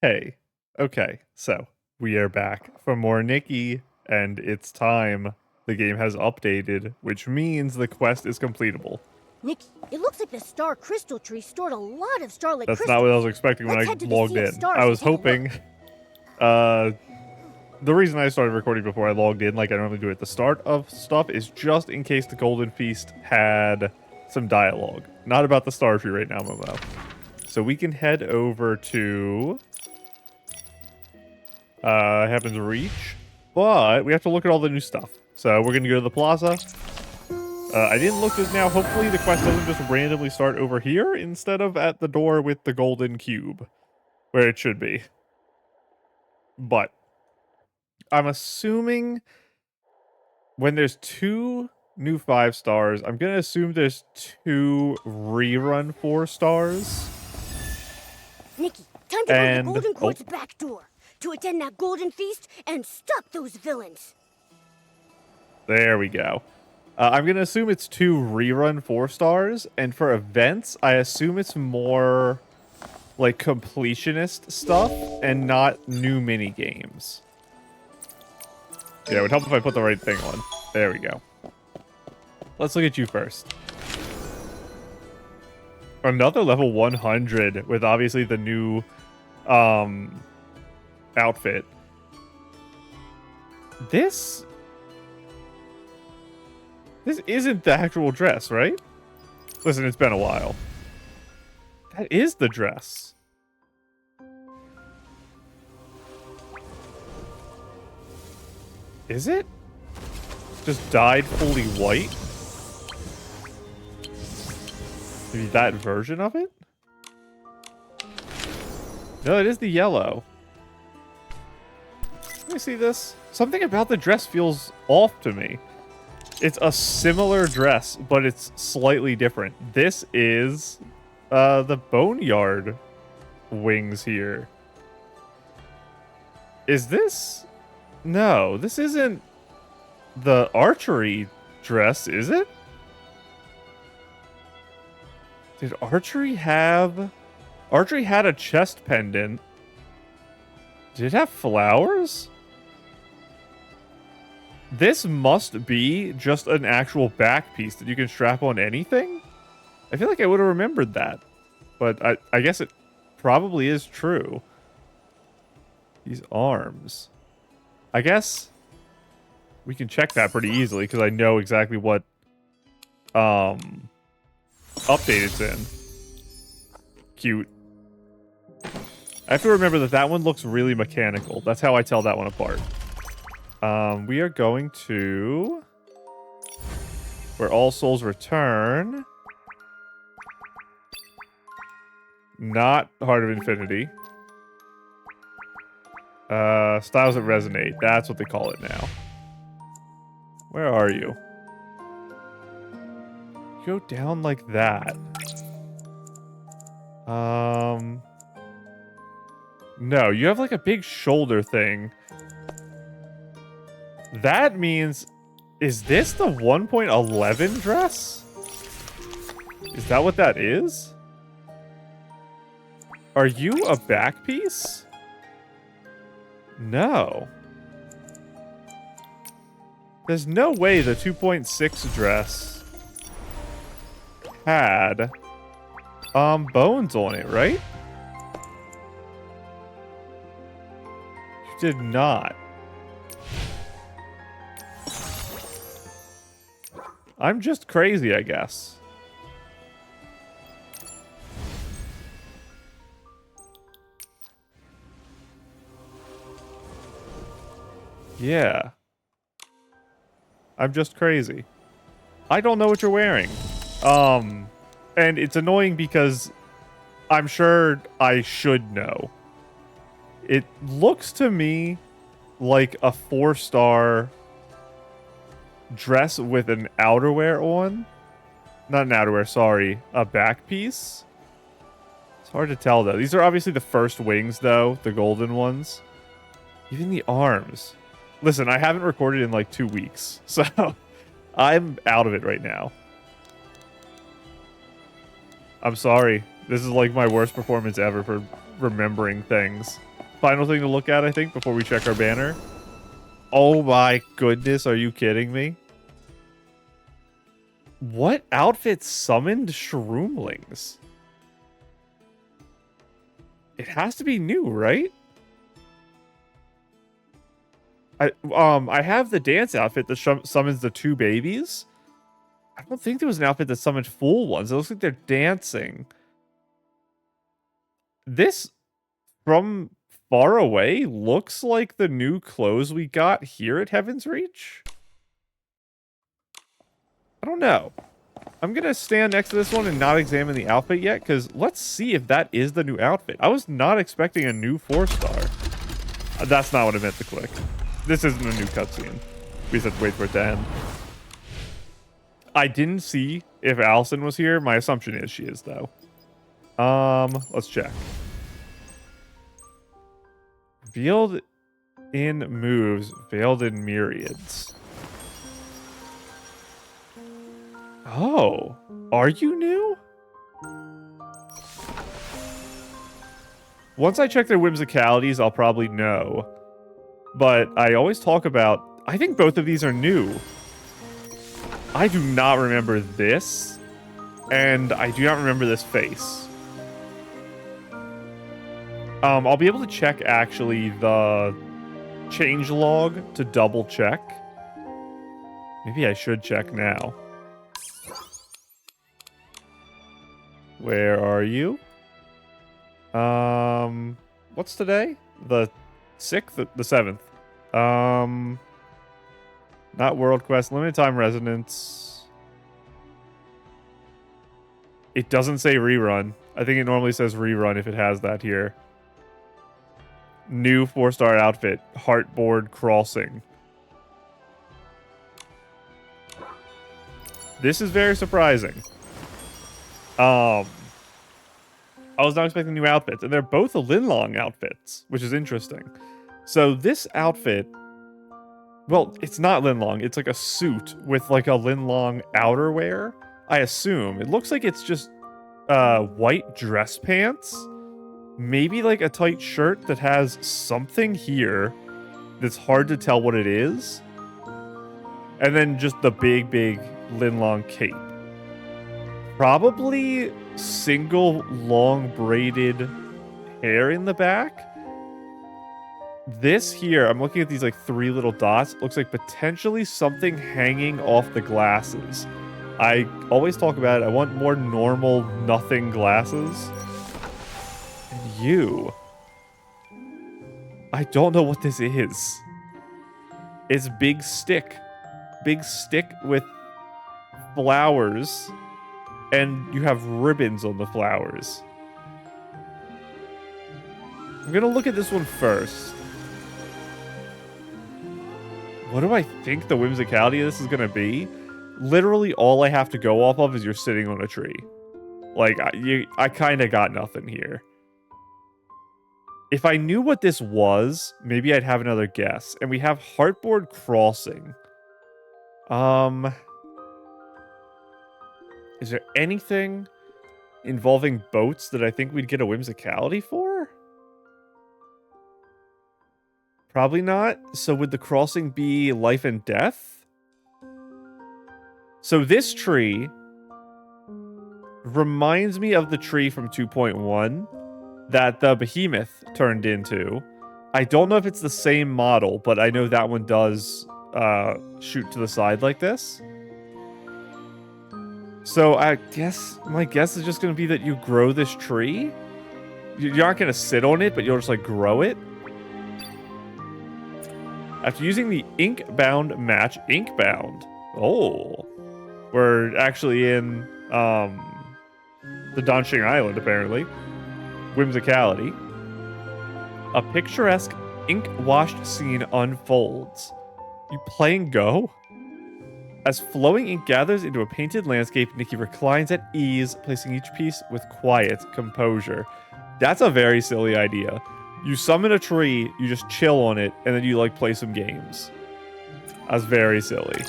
Hey, okay, so we are back for more Nikki, and it's time. The game has updated, which means the quest is completable. Nikki, it looks like the star crystal tree stored a lot of starlit That's crystals. not what I was expecting when Let's I head to the logged Sea of in. Stars I and was take a look. hoping, the reason I started recording before I logged in, like I normally do at the start of stuff, is just in case the Golden Feast had some dialogue. Not about the star tree right now, Momo. So we can head over to Heaven's Reach, but we have to look at all the new stuff. So we're gonna go to the plaza. I didn't look just now. Hopefully the quest doesn't just randomly start over here instead of at the door with the golden cube, where it should be. But I'm assuming when there's 2 new 5 stars, I'm gonna assume there's 2 rerun 4 stars. Nikki, time to And go to the Golden Court's back door to attend that Golden Feast and stop those villains. There we go. I'm going to assume it's 2 rerun 4 stars, and for events, I assume it's more like completionist stuff and not new mini games. Yeah, it would help if I put the right thing on. There we go. Let's look at you first. Another level 100 with obviously the new outfit. This isn't the actual dress, right? Listen, it's been a while. That is the dress. Is it? Just dyed fully white? Maybe that version of it? No, it is the yellow. Let me see this. Something about the dress feels off to me. It's a similar dress, but it's slightly different. This is the Boneyard wings here. Is this? No, this isn't the archery dress, is it? Did archery have... Archery had a chest pendant. Did it have flowers? This must be just an actual back piece that you can strap on anything? I feel like I would have remembered that. But I guess it probably is true. These arms. I guess we can check that pretty easily because I know exactly what update it's in. Cute. I have to remember that that one looks really mechanical. That's how I tell that one apart. We are going to where all souls return. Not Heart of Infinity. Styles that resonate. That's what they call it now. Where are you? You go down like that. No, you have like a big shoulder thing. That means... Is this the 1.11 dress? Is that what that is? Are you a back piece? No. There's no way the 2.6 dress had bones on it, right? You did not. I'm just crazy, I guess. Yeah. I'm just crazy. I don't know what you're wearing. And it's annoying because I'm sure I should know. It looks to me like a 4-star dress with an outerwear on. Not an outerwear, sorry. A back piece. It's hard to tell, though. These are obviously the first wings, though. The golden ones. Even the arms. Listen, I haven't recorded in like 2 weeks, so I'm out of it right now. I'm sorry. This is like my worst performance ever for remembering things. final thing to look at, I think, before we check our banner. Oh my goodness, are you kidding me? What outfit summoned shroomlings? It has to be new, right? I have the dance outfit that summons the 2 babies. I don't think there was an outfit that summoned full ones. It looks like they're dancing. This, from far away, looks like the new clothes we got here at Heaven's Reach. I don't know. I'm going to stand next to this one and not examine the outfit yet, because let's see if that is the new outfit. I was not expecting a new 4-star. That's not what I meant to click. This isn't a new cutscene. We just have to wait for it to end. I didn't see if Allison was here. My assumption is she is, though. Let's check. Veiled in moves, veiled in myriads. Oh, are you new? Once I check their whimsicalities, I'll probably know. But I always talk about... I think both of these are new. I do not remember this. And I do not remember this face. I'll be able to check, actually, the changelog to double check. Maybe I should check now. Where are you? What's today? The 6th? The 7th. Not World Quest. Limited time residence. It doesn't say rerun. I think it normally says rerun if it has that here. New 4-star outfit. Heartboard Crossing. This is very surprising. I was not expecting new outfits, and they're both Linlang outfits, which is interesting. So this outfit, well, it's not Linlang. It's like a suit with like a Linlang outerwear, I assume. It looks like it's just white dress pants, maybe like a tight shirt that has something here that's hard to tell what it is, and then just the big Linlang cape. Probably single long braided hair in the back. This here, I'm looking at these like 3 little dots. Looks like potentially something hanging off the glasses. I always talk about it. I want more normal nothing glasses. And you. I don't know what this is. It's big stick. Big stick with flowers. And you have ribbons on the flowers. I'm going to look at this one first. What do I think the whimsicality of this is going to be? Literally all I have to go off of is you're sitting on a tree. Like, I kind of got nothing here. If I knew what this was, maybe I'd have another guess. And we have Heartboard Crossing. Is there anything involving boats that I think we'd get a whimsicality for? Probably not. So would the crossing be life and death? So this tree reminds me of the tree from 2.1 that the behemoth turned into. I don't know if it's the same model, but I know that one does shoot to the side like this. So I guess my guess is just going to be that you grow this tree. You're not going to sit on it, but you'll just like grow it. After using the ink-bound match, ink-bound. Oh, we're actually in the Danxing Island, apparently. Whimsicality. A picturesque ink-washed scene unfolds. You playing Go? As flowing ink gathers into a painted landscape, Nikki reclines at ease, placing each piece with quiet composure. That's a very silly idea. You summon a tree, you just chill on it, and then you like play some games. That's very silly.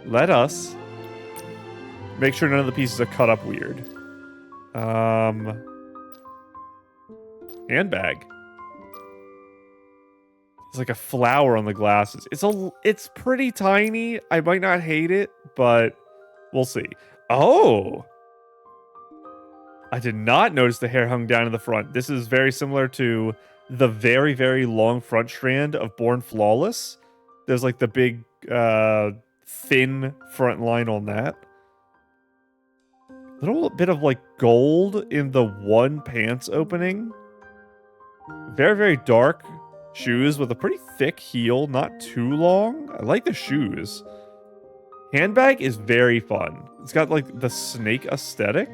Let us make sure none of the pieces are cut up weird. handbag. It's like a flower on the glasses. It's pretty tiny. I might not hate it, but we'll see. Oh! I did not notice the hair hung down in the front. This is very similar to the very, very long front strand of Born Flawless. There's like the big, thin front line on that. Little bit of like gold in the one pants opening. Very, very dark shoes with a pretty thick heel, not too long. I like the shoes. Handbag is very fun. It's got like the snake aesthetic.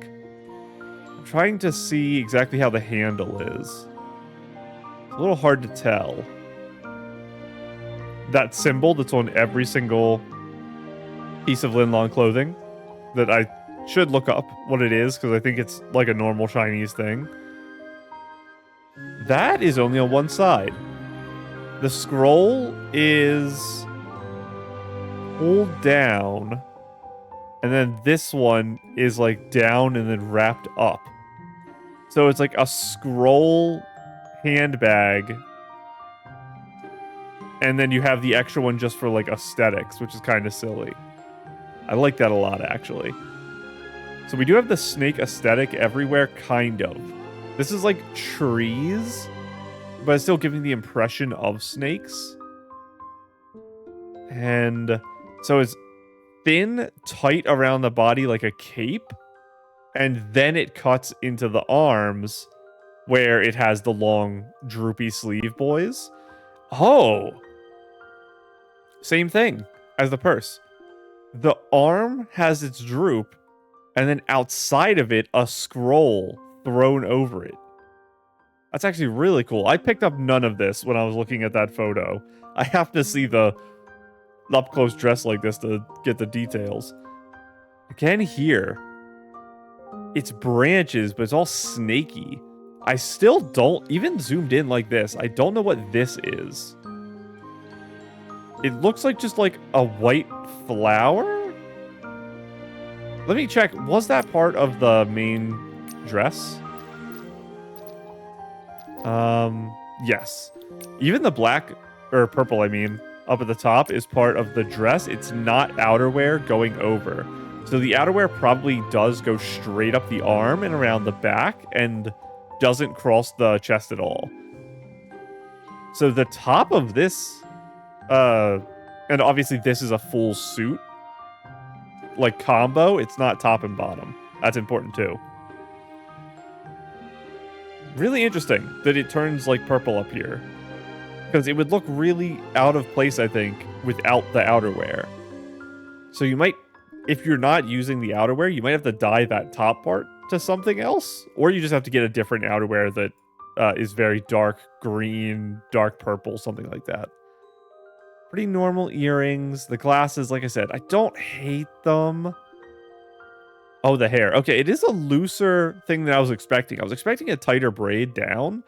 I'm trying to see exactly how the handle is. It's a little hard to tell. That symbol that's on every single piece of Linlang clothing that I should look up what it is because I think it's like a normal Chinese thing. That is only on one side. The scroll is pulled down, and then this one is like down and then wrapped up. So it's like a scroll handbag, and then you have the extra one just for like aesthetics, which is kind of silly. I like that a lot, actually. So we do have the snake aesthetic everywhere, kind of. This is like trees, but it's still giving the impression of snakes. And so it's thin, tight around the body like a cape. And then it cuts into the arms where it has the long, droopy sleeve boys. Oh! Same thing as the purse. The arm has its droop, and then outside of it, a scroll thrown over it. That's actually really cool. I picked up none of this when I was looking at that photo. I have to see the up-close dress like this to get the details. Again here, it's branches, but it's all snaky. I still don't, even zoomed in like this, I don't know what this is. It looks like just like a white flower? Let me check. Was that part of the main dress? Yes. Even the black, or purple, I mean, up at the top is part of the dress. It's not outerwear going over. So the outerwear probably does go straight up the arm and around the back and doesn't cross the chest at all. So the top of this, and obviously this is a full suit, like combo. It's not top and bottom. That's important too. Really interesting that it turns like purple up here, because it would look really out of place, I think, without the outerwear. So you might, if you're not using the outerwear, you might have to dye that top part to something else, or you just have to get a different outerwear that is very dark green, dark purple, something like that. Pretty normal earrings. The glasses, like I said, I don't hate them. Oh, the hair. Okay, it is a looser thing than I was expecting. I was expecting a tighter braid down,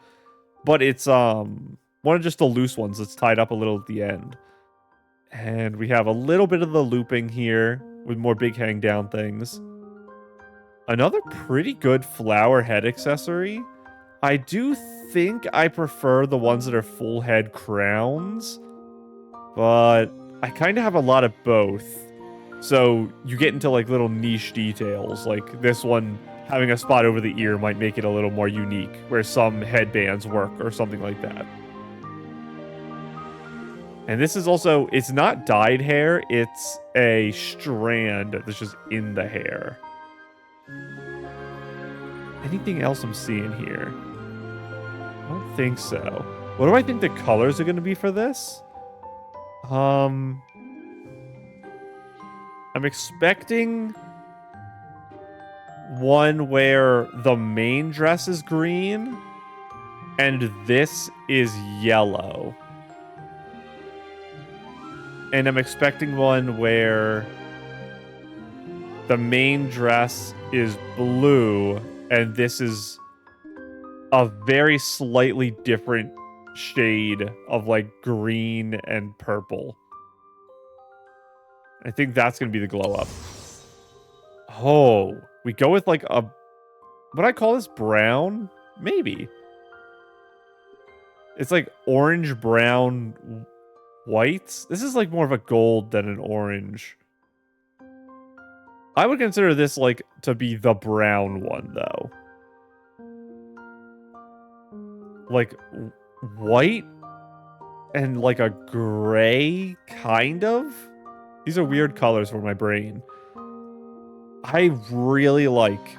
but it's one of just the loose ones that's tied up a little at the end. And we have a little bit of the looping here with more big hang down things. Another pretty good flower head accessory. I do think I prefer the ones that are full head crowns, but I kind of have a lot of both. So you get into like little niche details, like this one having a spot over the ear might make it a little more unique, where some headbands work or something like that. And this is also, it's not dyed hair, it's a strand that's just in the hair. Anything else I'm seeing here? I don't think so. What do I think the colors are going to be for this? I'm expecting one where the main dress is green and this is yellow. And I'm expecting one where the main dress is blue and this is a very slightly different shade of like green and purple. I think that's going to be the glow up. Oh, we go with like a, what I call this, brown? Maybe. It's like orange, brown, white. This is like more of a gold than an orange. I would consider this like to be the brown one though. Like white and like a gray, kind of? These are weird colors for my brain. I really like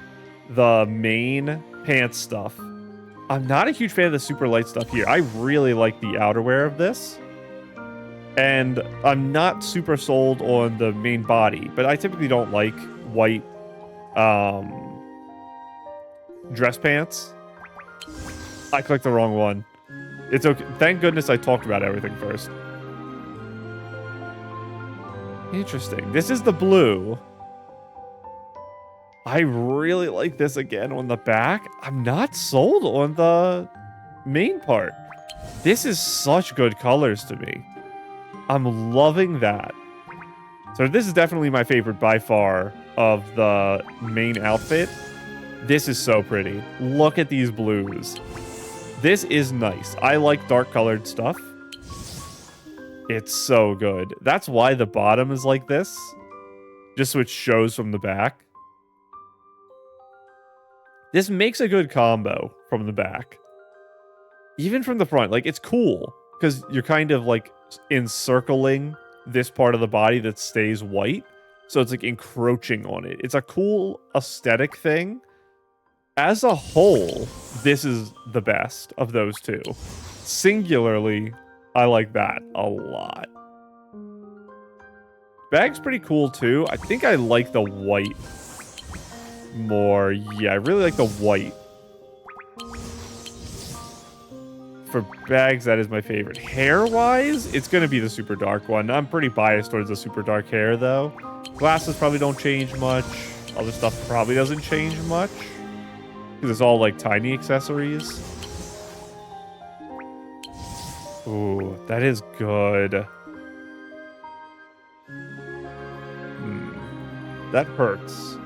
the main pants stuff. I'm not a huge fan of the super light stuff here. I really like the outerwear of this. And I'm not super sold on the main body, but I typically don't like white dress pants. I clicked the wrong one. It's okay. Thank goodness I talked about everything first. Interesting. This is the blue. I really like this again on the back. I'm not sold on the main part. This is such good colors to me. I'm loving that. So this is definitely my favorite by far of the main outfit. This is so pretty. Look at these blues. This is nice. I like dark colored stuff. It's so good. That's why the bottom is like this. Just so it shows from the back. This makes a good combo from the back. Even from the front. Like, it's cool. Because you're kind of, like, encircling this part of the body that stays white. So it's, like, encroaching on it. It's a cool aesthetic thing. As a whole, this is the best of those two. Singularly, I like that a lot. Bag's pretty cool, too. I think I like the white more. Yeah, I really like the white. For bags, that is my favorite. Hair-wise, it's going to be the super dark one. I'm pretty biased towards the super dark hair, though. Glasses probably don't change much. Other stuff probably doesn't change much. Because it's all, like, tiny accessories. Ooh, that is good. That hurts.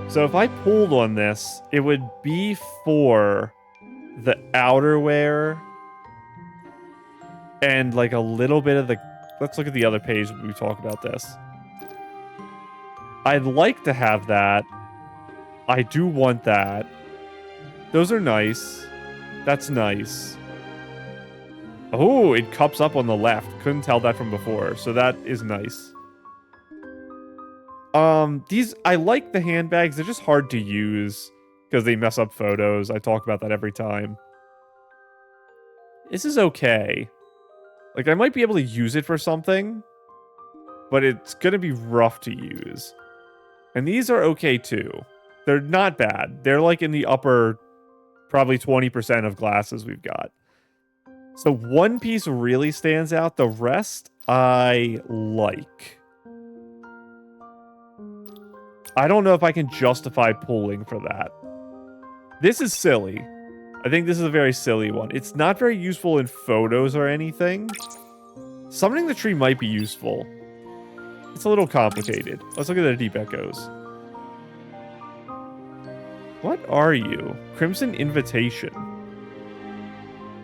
So if I pulled on this, it would be for the outerwear and like a little bit of the... Let's look at the other page when we talk about this. I'd like to have that. I do want that. Those are nice. That's nice. Oh, it cups up on the left. Couldn't tell that from before, so that is nice. These, I like the handbags. They're just hard to use because they mess up photos. I talk about that every time. This is okay. Like, I might be able to use it for something, but it's going to be rough to use. And these are okay, too. They're not bad. They're, like, in the upper, probably 20% of glasses we've got. So one piece really stands out. The rest, I like. I don't know if I can justify pulling for that. This is silly. I think this is a very silly one. It's not very useful in photos or anything. Summoning the tree might be useful. It's a little complicated. Let's look at the deep echoes. What are you? Crimson Invitation.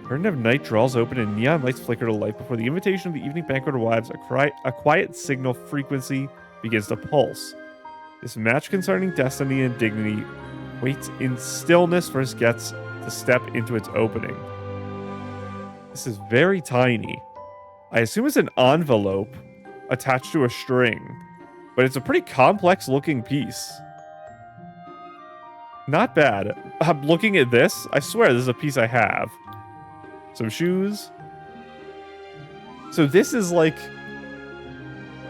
Curtain of night draws open and neon lights flicker to life before the invitation of the evening banquet arrives. A quiet signal frequency begins to pulse. This match concerning destiny and dignity waits in stillness for his guests to step into its opening. This is very tiny. I assume it's an envelope attached to a string, but it's a pretty complex looking piece. Not bad. I'm looking at this. I swear this is a piece I have. Some shoes. So this is like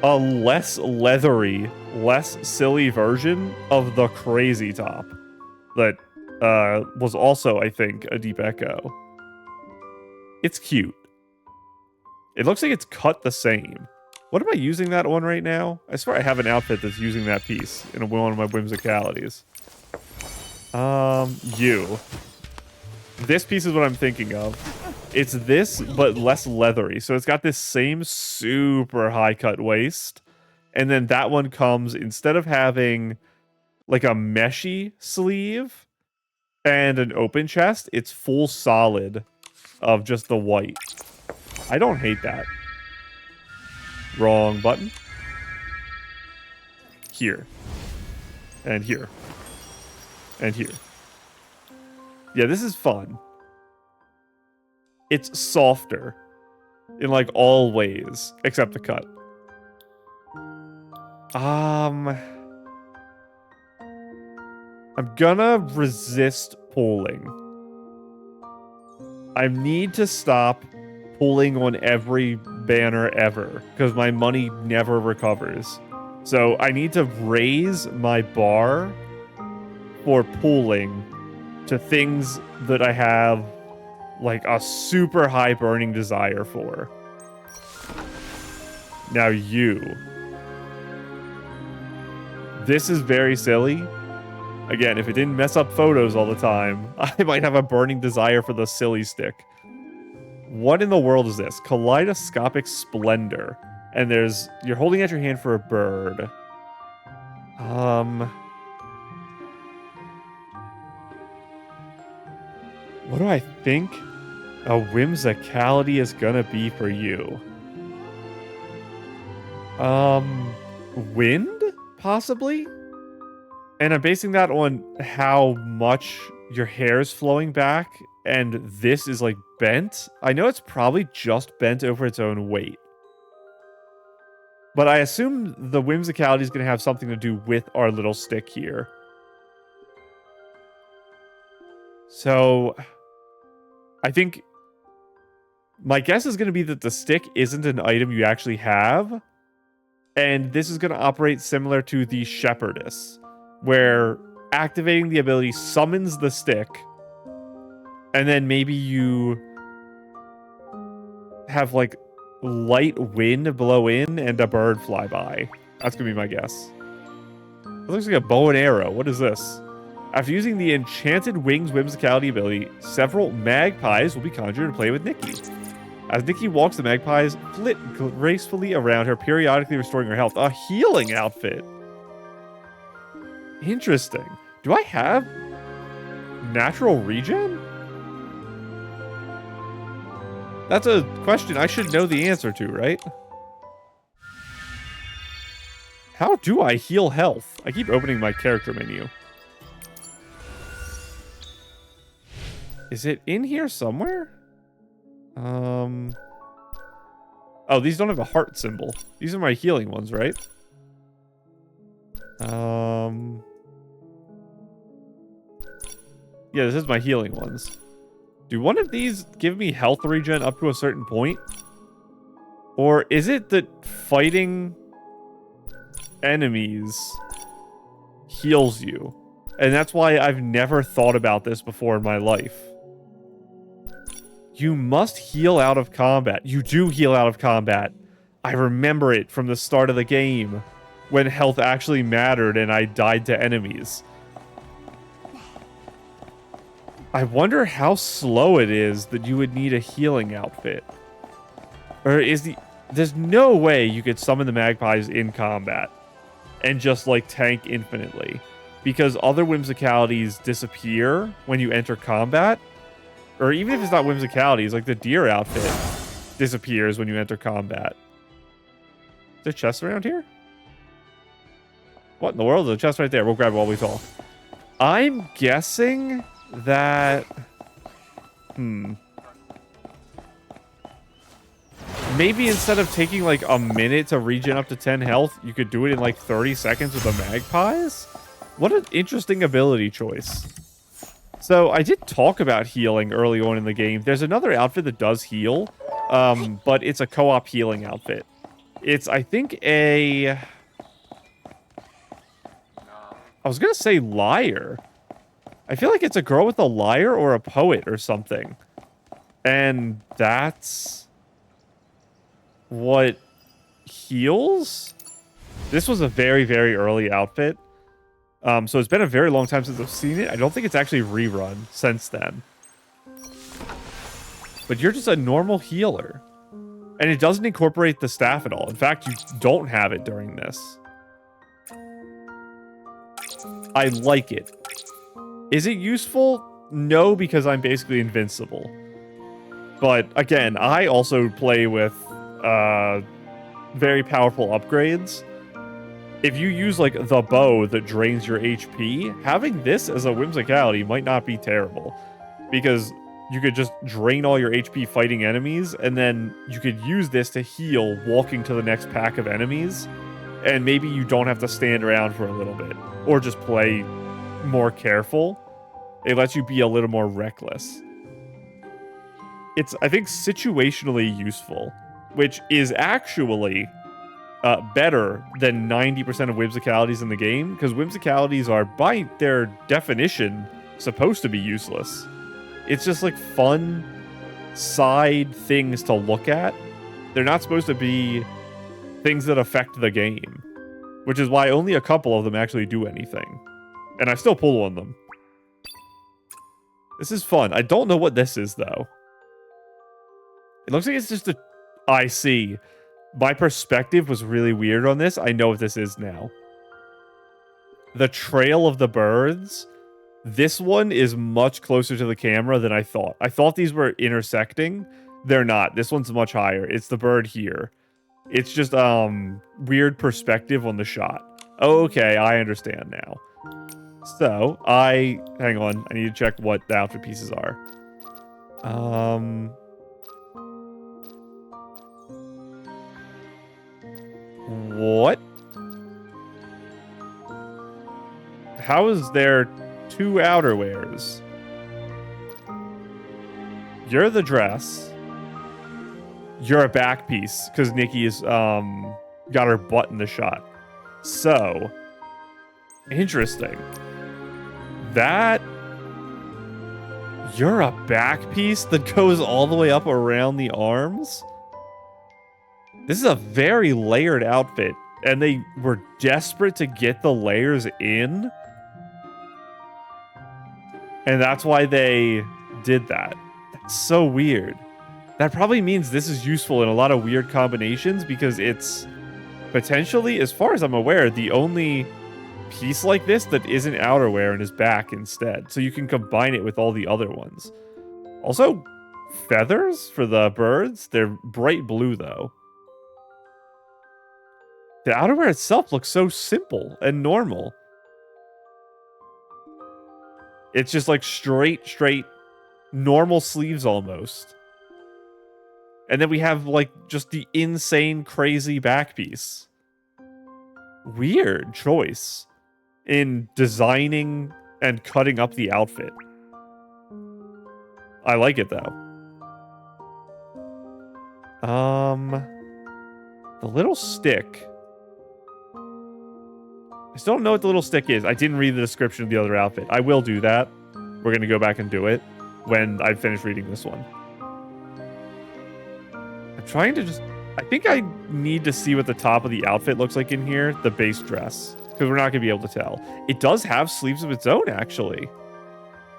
a less leathery, less silly version of the crazy top that was also, I think, a deep echo. It's cute. It looks like it's cut the same. What am I using that on right now? I swear I have an outfit that's using that piece in one of my whimsicalities. You. This piece is what I'm thinking of. It's this, but less leathery. So it's got this same super high cut waist. And then that one comes, instead of having like a meshy sleeve, and an open chest, it's full solid of just the white. I don't hate that. Wrong button. Here. And here. And here. Yeah, this is fun. It's softer in like all ways except the cut. I'm gonna resist pulling. I need to stop pulling on every banner ever because my money never recovers. So I need to raise my bar for pulling to things that I have like a super high burning desire for. Now you. This is very silly. Again, if it didn't mess up photos all the time, I might have a burning desire for the silly stick. What in the world is this? Kaleidoscopic Splendor. And there's... You're holding out your hand for a bird. What do I think a whimsicality is gonna be for you? Wind? Possibly? And I'm basing that on how much your hair is flowing back, and this is, like, bent. I know it's probably just bent over its own weight. But I assume the whimsicality is going to have something to do with our little stick here. So, I think my guess is going to be that the stick isn't an item you actually have, and this is going to operate similar to the shepherdess, where activating the ability summons the stick, and then maybe you have, like, light wind blow in and a bird fly by. That's going to be my guess. It looks like a bow and arrow. What is this? After using the Enchanted Wings Whimsicality ability, several magpies will be conjured to play with Nikki. As Nikki walks, the magpies flit gracefully around her, periodically restoring her health. A healing outfit. Interesting. Do I have natural regen? That's a question I should know the answer to, right? How do I heal health? I keep opening my character menu. Is it in here somewhere? Oh, these don't have a heart symbol. These are my healing ones, right? Yeah, this is my healing ones. Do one of these give me health regen up to a certain point? Or is it that fighting enemies heals you? And that's why I've never thought about this before in my life. You must heal out of combat. You do heal out of combat. I remember it from the start of the game when health actually mattered and I died to enemies. I wonder how slow it is that you would need a healing outfit. Or there's no way you could summon the magpies in combat and just, like, tank infinitely. Because other whimsicalities disappear when you enter combat. Or even if it's not whimsicalities, like the deer outfit disappears when you enter combat. Is there chests around here? What in the world? There's a chest right there. We'll grab it while we talk. I'm guessing that... Maybe instead of taking like a minute to regen up to 10 health, you could do it in like 30 seconds with the magpies? What an interesting ability choice. So I did talk about healing early on in the game. There's another outfit that does heal, but it's a co-op healing outfit. It's, I think, I was going to say lyre. I feel like it's a girl with a lyre or a poet or something. And that's what heals? This was a very, very early outfit. So it's been a very long time since I've seen it. I don't think it's actually rerun since then. But you're just a normal healer. And it doesn't incorporate the staff at all. In fact, you don't have it during this. I like it. Is it useful? no, because I'm basically invincible. But again, I also play with very powerful upgrades. If you use like the bow that drains your HP, having this as a whimsicality might not be terrible, because you could just drain all your HP fighting enemies, and then you could use this to heal walking to the next pack of enemies, and maybe you don't have to stand around for a little bit, or just play more careful. It lets you be a little more reckless. It's, I think, situationally useful, which is actually better than 90% of whimsicalities in the game, because whimsicalities are, by their definition, supposed to be useless. It's just like fun side things to look at. They're not supposed to be things that affect the game, which is why only a couple of them actually do anything. And I still pull on them. This is fun. I don't know what this is, though. It looks like it's just a... I see. My perspective was really weird on this. I know what this is now. The trail of the birds. This one is much closer to the camera than I thought. I thought these were intersecting. They're not. This one's much higher. It's the bird here. It's just weird perspective on the shot. Okay, I understand now. So, hang on. I need to check what the outfit pieces are. What? How is there 2 outerwears? You're the dress. You're a back piece, because Nikki's got her butt in the shot. So, interesting. That... You're a back piece that goes all the way up around the arms? This is a very layered outfit, and they were desperate to get the layers in. And that's why they did that. That's so weird. That probably means this is useful in a lot of weird combinations, because it's potentially, as far as I'm aware, the only piece like this that isn't outerwear and is back instead. So you can combine it with all the other ones. Also, feathers for the birds. They're bright blue, though. The outerwear itself looks so simple and normal. It's just like straight, normal sleeves almost. And then we have like just the insane, crazy back piece. Weird choice in designing and cutting up the outfit. I like it though. The little stick. I still don't know what the little stick is. I didn't read the description of the other outfit. I will do that. We're going to go back and do it when I finish reading this one. I'm trying to just... I think I need to see what the top of the outfit looks like in here. The base dress. Because we're not going to be able to tell. It does have sleeves of its own, actually.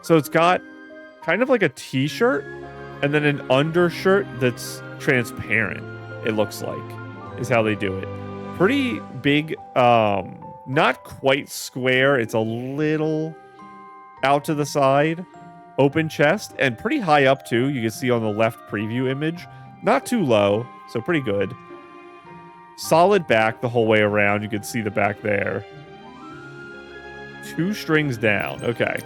So it's got kind of like a t-shirt and then an undershirt that's transparent, it looks like, is how they do it. Pretty big... not quite square. It's a little out to the side. Open chest. And pretty high up, too. You can see on the left preview image. Not too low. So pretty good. Solid back the whole way around. You can see the back there. 2 strings down. Okay.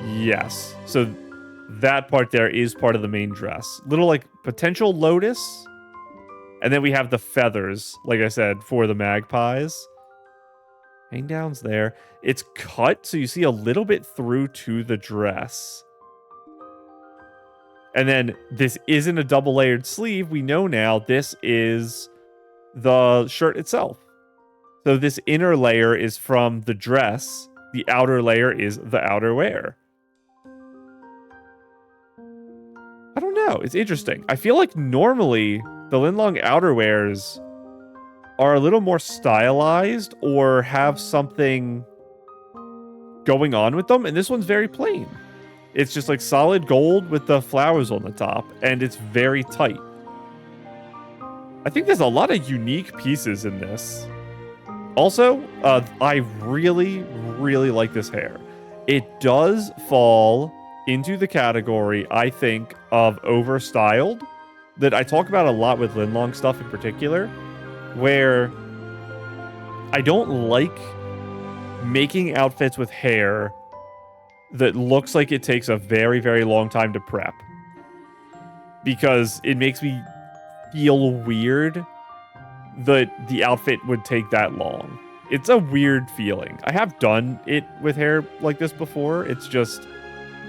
Yes. So that part there is part of the main dress. Little, like, potential lotus. And then we have the feathers, like I said, for the magpies. Hang down's there. It's cut, so you see a little bit through to the dress. And then this isn't a double-layered sleeve. We know now this is the shirt itself. So this inner layer is from the dress. The outer layer is the outerwear. I don't know. It's interesting. I feel like normally... the Linlang outerwears are a little more stylized or have something going on with them, and this one's very plain. It's just like solid gold with the flowers on the top, and it's very tight. I think there's a lot of unique pieces in this. Also, I really, really like this hair. It does fall into the category, I think, of overstyled that I talk about a lot with Linlang stuff in particular, where I don't like making outfits with hair that looks like it takes a very, very long time to prep. Because it makes me feel weird that the outfit would take that long. It's a weird feeling. I have done it with hair like this before. It's just,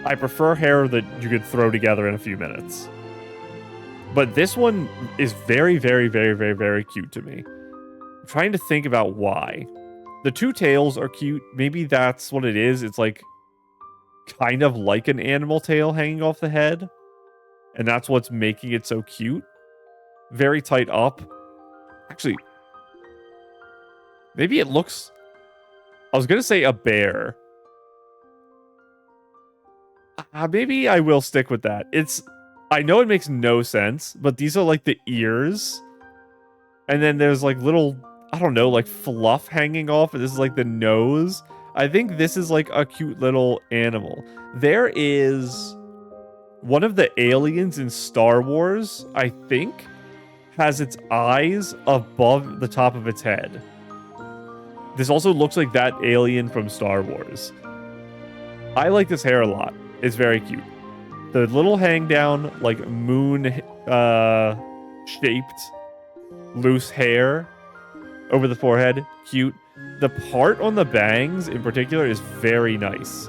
I prefer hair that you could throw together in a few minutes. But this one is very, very, very, very, very cute to me. I'm trying to think about why. The two tails are cute. Maybe that's what it is. It's like kind of like an animal tail hanging off the head. And that's what's making it so cute. Very tight up. Actually, maybe it looks... I was going to say a bear. Maybe I will stick with that. I know it makes no sense, but these are like the ears. And then there's like little, I don't know, like fluff hanging off. And this is like the nose. I think this is like a cute little animal. There is one of the aliens in Star Wars, I think, has its eyes above the top of its head. This also looks like that alien from Star Wars. I like this hair a lot. It's very cute. The little hang down, like moon shaped loose hair over the forehead, cute. The part on the bangs in particular is very nice.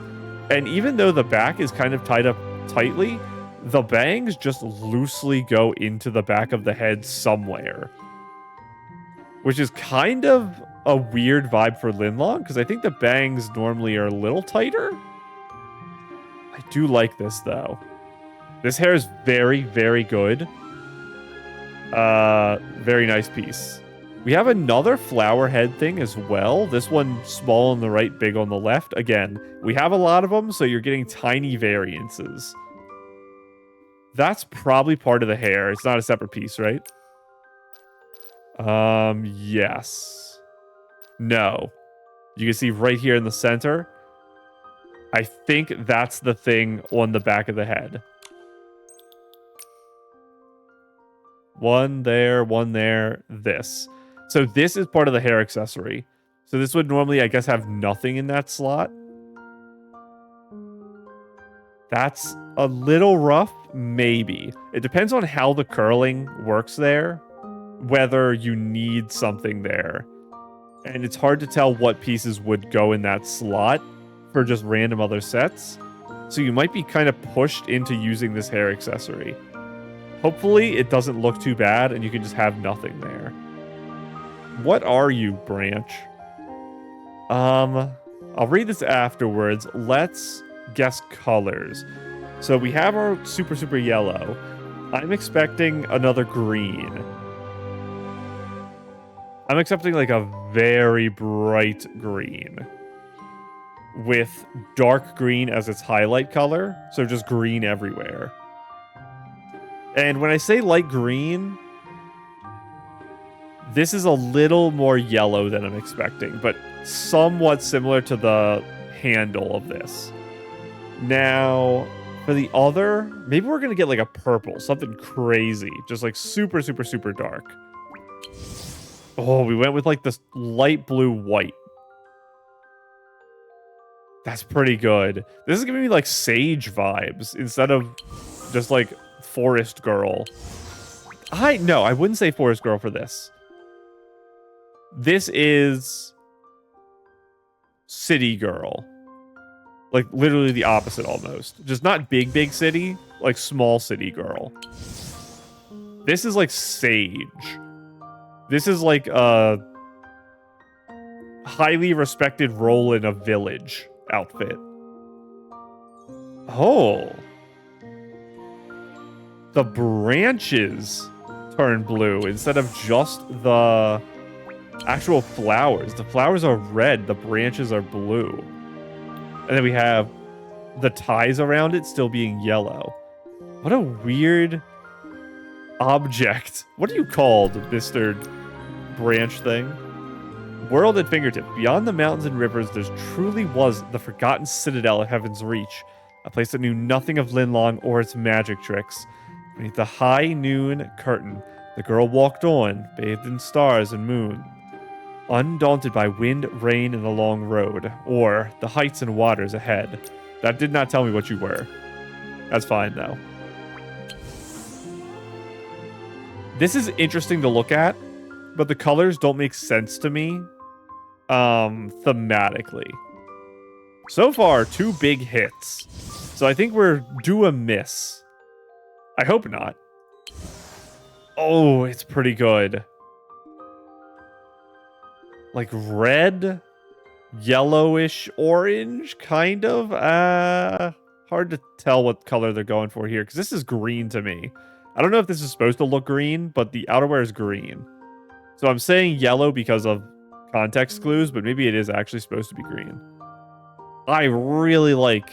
And even though the back is kind of tied up tightly, the bangs just loosely go into the back of the head somewhere. Which is kind of a weird vibe for Linlang, because I think the bangs normally are a little tighter. I do like this, though. This hair is very, very good. Very nice piece. We have another flower head thing as well. This one small on the right, big on the left. Again, we have a lot of them, so you're getting tiny variances. That's probably part of the hair. It's not a separate piece, right? Yes. No. You can see right here in the center. I think that's the thing on the back of the head. One there, this. So this is part of the hair accessory. So this would normally, I guess, have nothing in that slot. That's a little rough, maybe. It depends on how the curling works there, whether you need something there. And it's hard to tell what pieces would go in that slot for just random other sets. So you might be kind of pushed into using this hair accessory. Hopefully it doesn't look too bad and you can just have nothing there. What are you, Branch? I'll read this afterwards. Let's guess colors. So we have our super, super yellow. I'm expecting another green. I'm expecting like a very bright green with dark green as its highlight color. So just green everywhere. And when I say light green, this is a little more yellow than I'm expecting, but somewhat similar to the handle of this. Now, for the other, maybe we're going to get like a purple, something crazy, just like super, super, super dark. Oh, we went with like this light blue white. That's pretty good. This is giving me like sage vibes instead of just like forest girl. No, I wouldn't say forest girl for this. This is city girl. Like literally the opposite almost. Just not big, big city, like small city girl. This is like sage. This is like a highly respected role in a village outfit. Oh. The branches turn blue instead of just the actual flowers. The flowers are red. The branches are blue. And then we have the ties around it still being yellow. What a weird object. What are you called, Mr. Branch thing? World at fingertips. Beyond the mountains and rivers, there truly was the forgotten citadel of Heaven's Reach, a place that knew nothing of Linlang or its magic tricks. Beneath the high noon curtain, the girl walked on, bathed in stars and moon. Undaunted by wind, rain, and the long road, or the heights and waters ahead. That did not tell me what you were. That's fine, though. This is interesting to look at, but the colors don't make sense to me thematically. So far, 2 big hits. So I think we're due a miss. I hope not. Oh, it's pretty good. Like red, yellowish, orange, kind of. Hard to tell what color they're going for here, because this is green to me. I don't know if this is supposed to look green, but the outerwear is green. So I'm saying yellow because of context clues, but maybe it is actually supposed to be green. I really like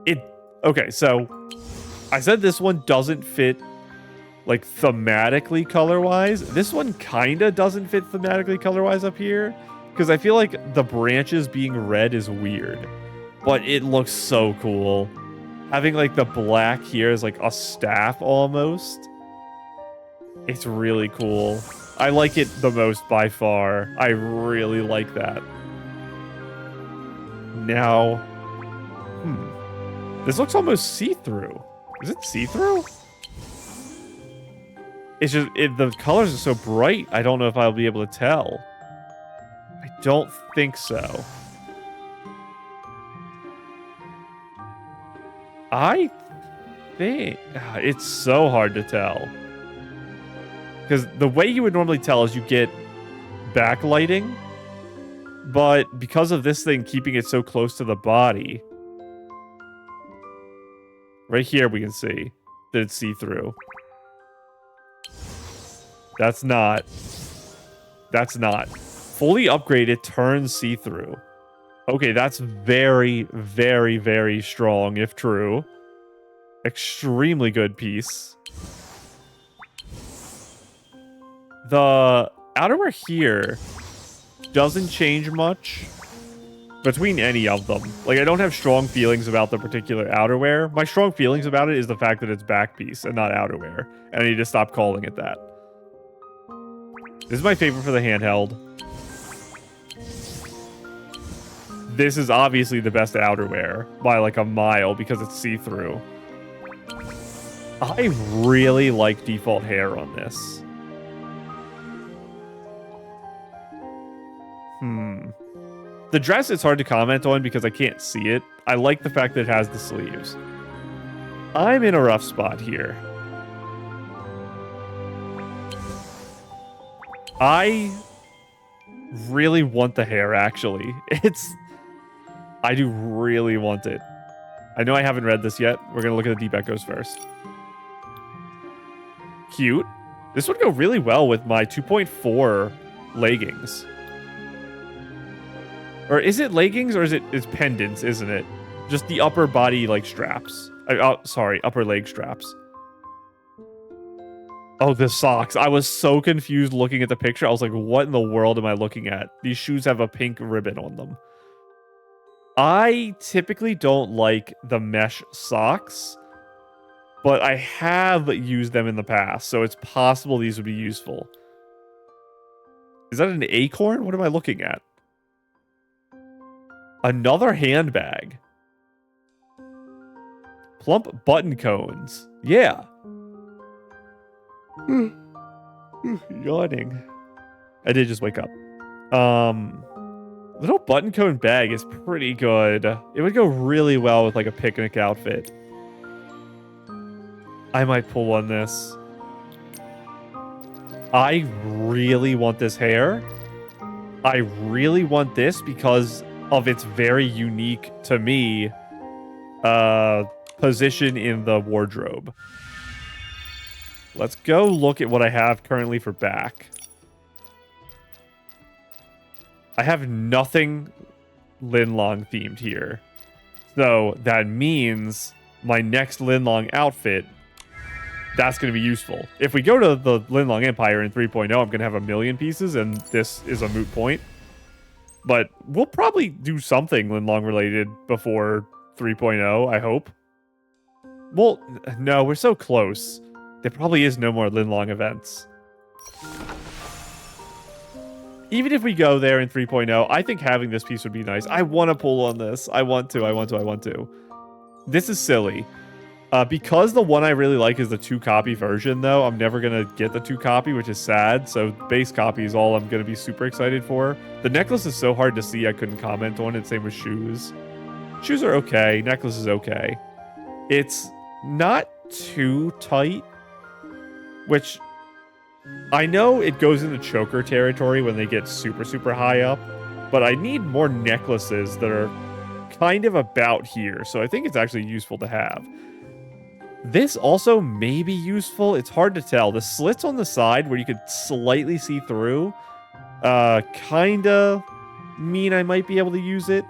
it. Okay, so I said this one doesn't fit like thematically color-wise. This one kind of doesn't fit thematically color-wise up here, because I feel like the branches being red is weird, but it looks so cool. Having like the black here is like a staff almost. It's really cool. I like it the most by far. I really like that. Now, this looks almost see-through. Is it see-through? It's just, the colors are so bright, I don't know if I'll be able to tell. I don't think so. I think it's so hard to tell. Because the way you would normally tell is you get backlighting, but because of this thing keeping it so close to the body, right here we can see that it's see-through. That's not. Fully upgraded turns see-through. Okay, that's very, very, very strong, if true. Extremely good piece. The outerwear here doesn't change much between any of them. Like, I don't have strong feelings about the particular outerwear. My strong feelings about it is the fact that it's backpiece and not outerwear. And I need to stop calling it that. This is my favorite for the handheld. This is obviously the best outerwear by like a mile because it's see-through. I really like default hair on this. The dress is hard to comment on because I can't see it. I like the fact that it has the sleeves. I'm in a rough spot here. I really want the hair, actually. I do really want it. I know I haven't read this yet. We're going to look at the deep echoes first. Cute. This would go really well with my 2.4 leggings. Or is it leggings or it's pendants, isn't it? Just the upper body, like, straps. Sorry, upper leg straps. Oh, the socks. I was so confused looking at the picture. I was like, what in the world am I looking at? These shoes have a pink ribbon on them. I typically don't like the mesh socks, but I have used them in the past, so it's possible these would be useful. Is that an acorn? What am I looking at? Another handbag. Plump button cones. Yeah. Yawning. I did just wake up. Little button cone bag is pretty good. It would go really well with like a picnic outfit. I might pull on this. I really want this hair. I really want this because of its very unique, to me, position in the wardrobe. Let's go look at what I have currently for back. I have nothing Linlang themed here. So that means my next Linlang outfit that's going to be useful. If we go to the Linlang Empire in 3.0, I'm going to have 1,000,000 pieces, and this is a moot point. But we'll probably do something Linlang related before 3.0, I hope. Well, no, we're so close. There probably is no more Linlang events. Even if we go there in 3.0, I think having this piece would be nice. I want to pull on this. I want to. This is silly. Because the one I really like is the 2-copy version, though, I'm never going to get the 2-copy, which is sad. So base copy is all I'm going to be super excited for. The necklace is so hard to see, I couldn't comment on it. Same with shoes. Shoes are okay. Necklace is okay. It's not too tight, which I know it goes into choker territory when they get super, super high up, but I need more necklaces that are kind of about here. So I think it's actually useful to have. This also may be useful. It's hard to tell. The slits on the side where you could slightly see through kind of mean I might be able to use it.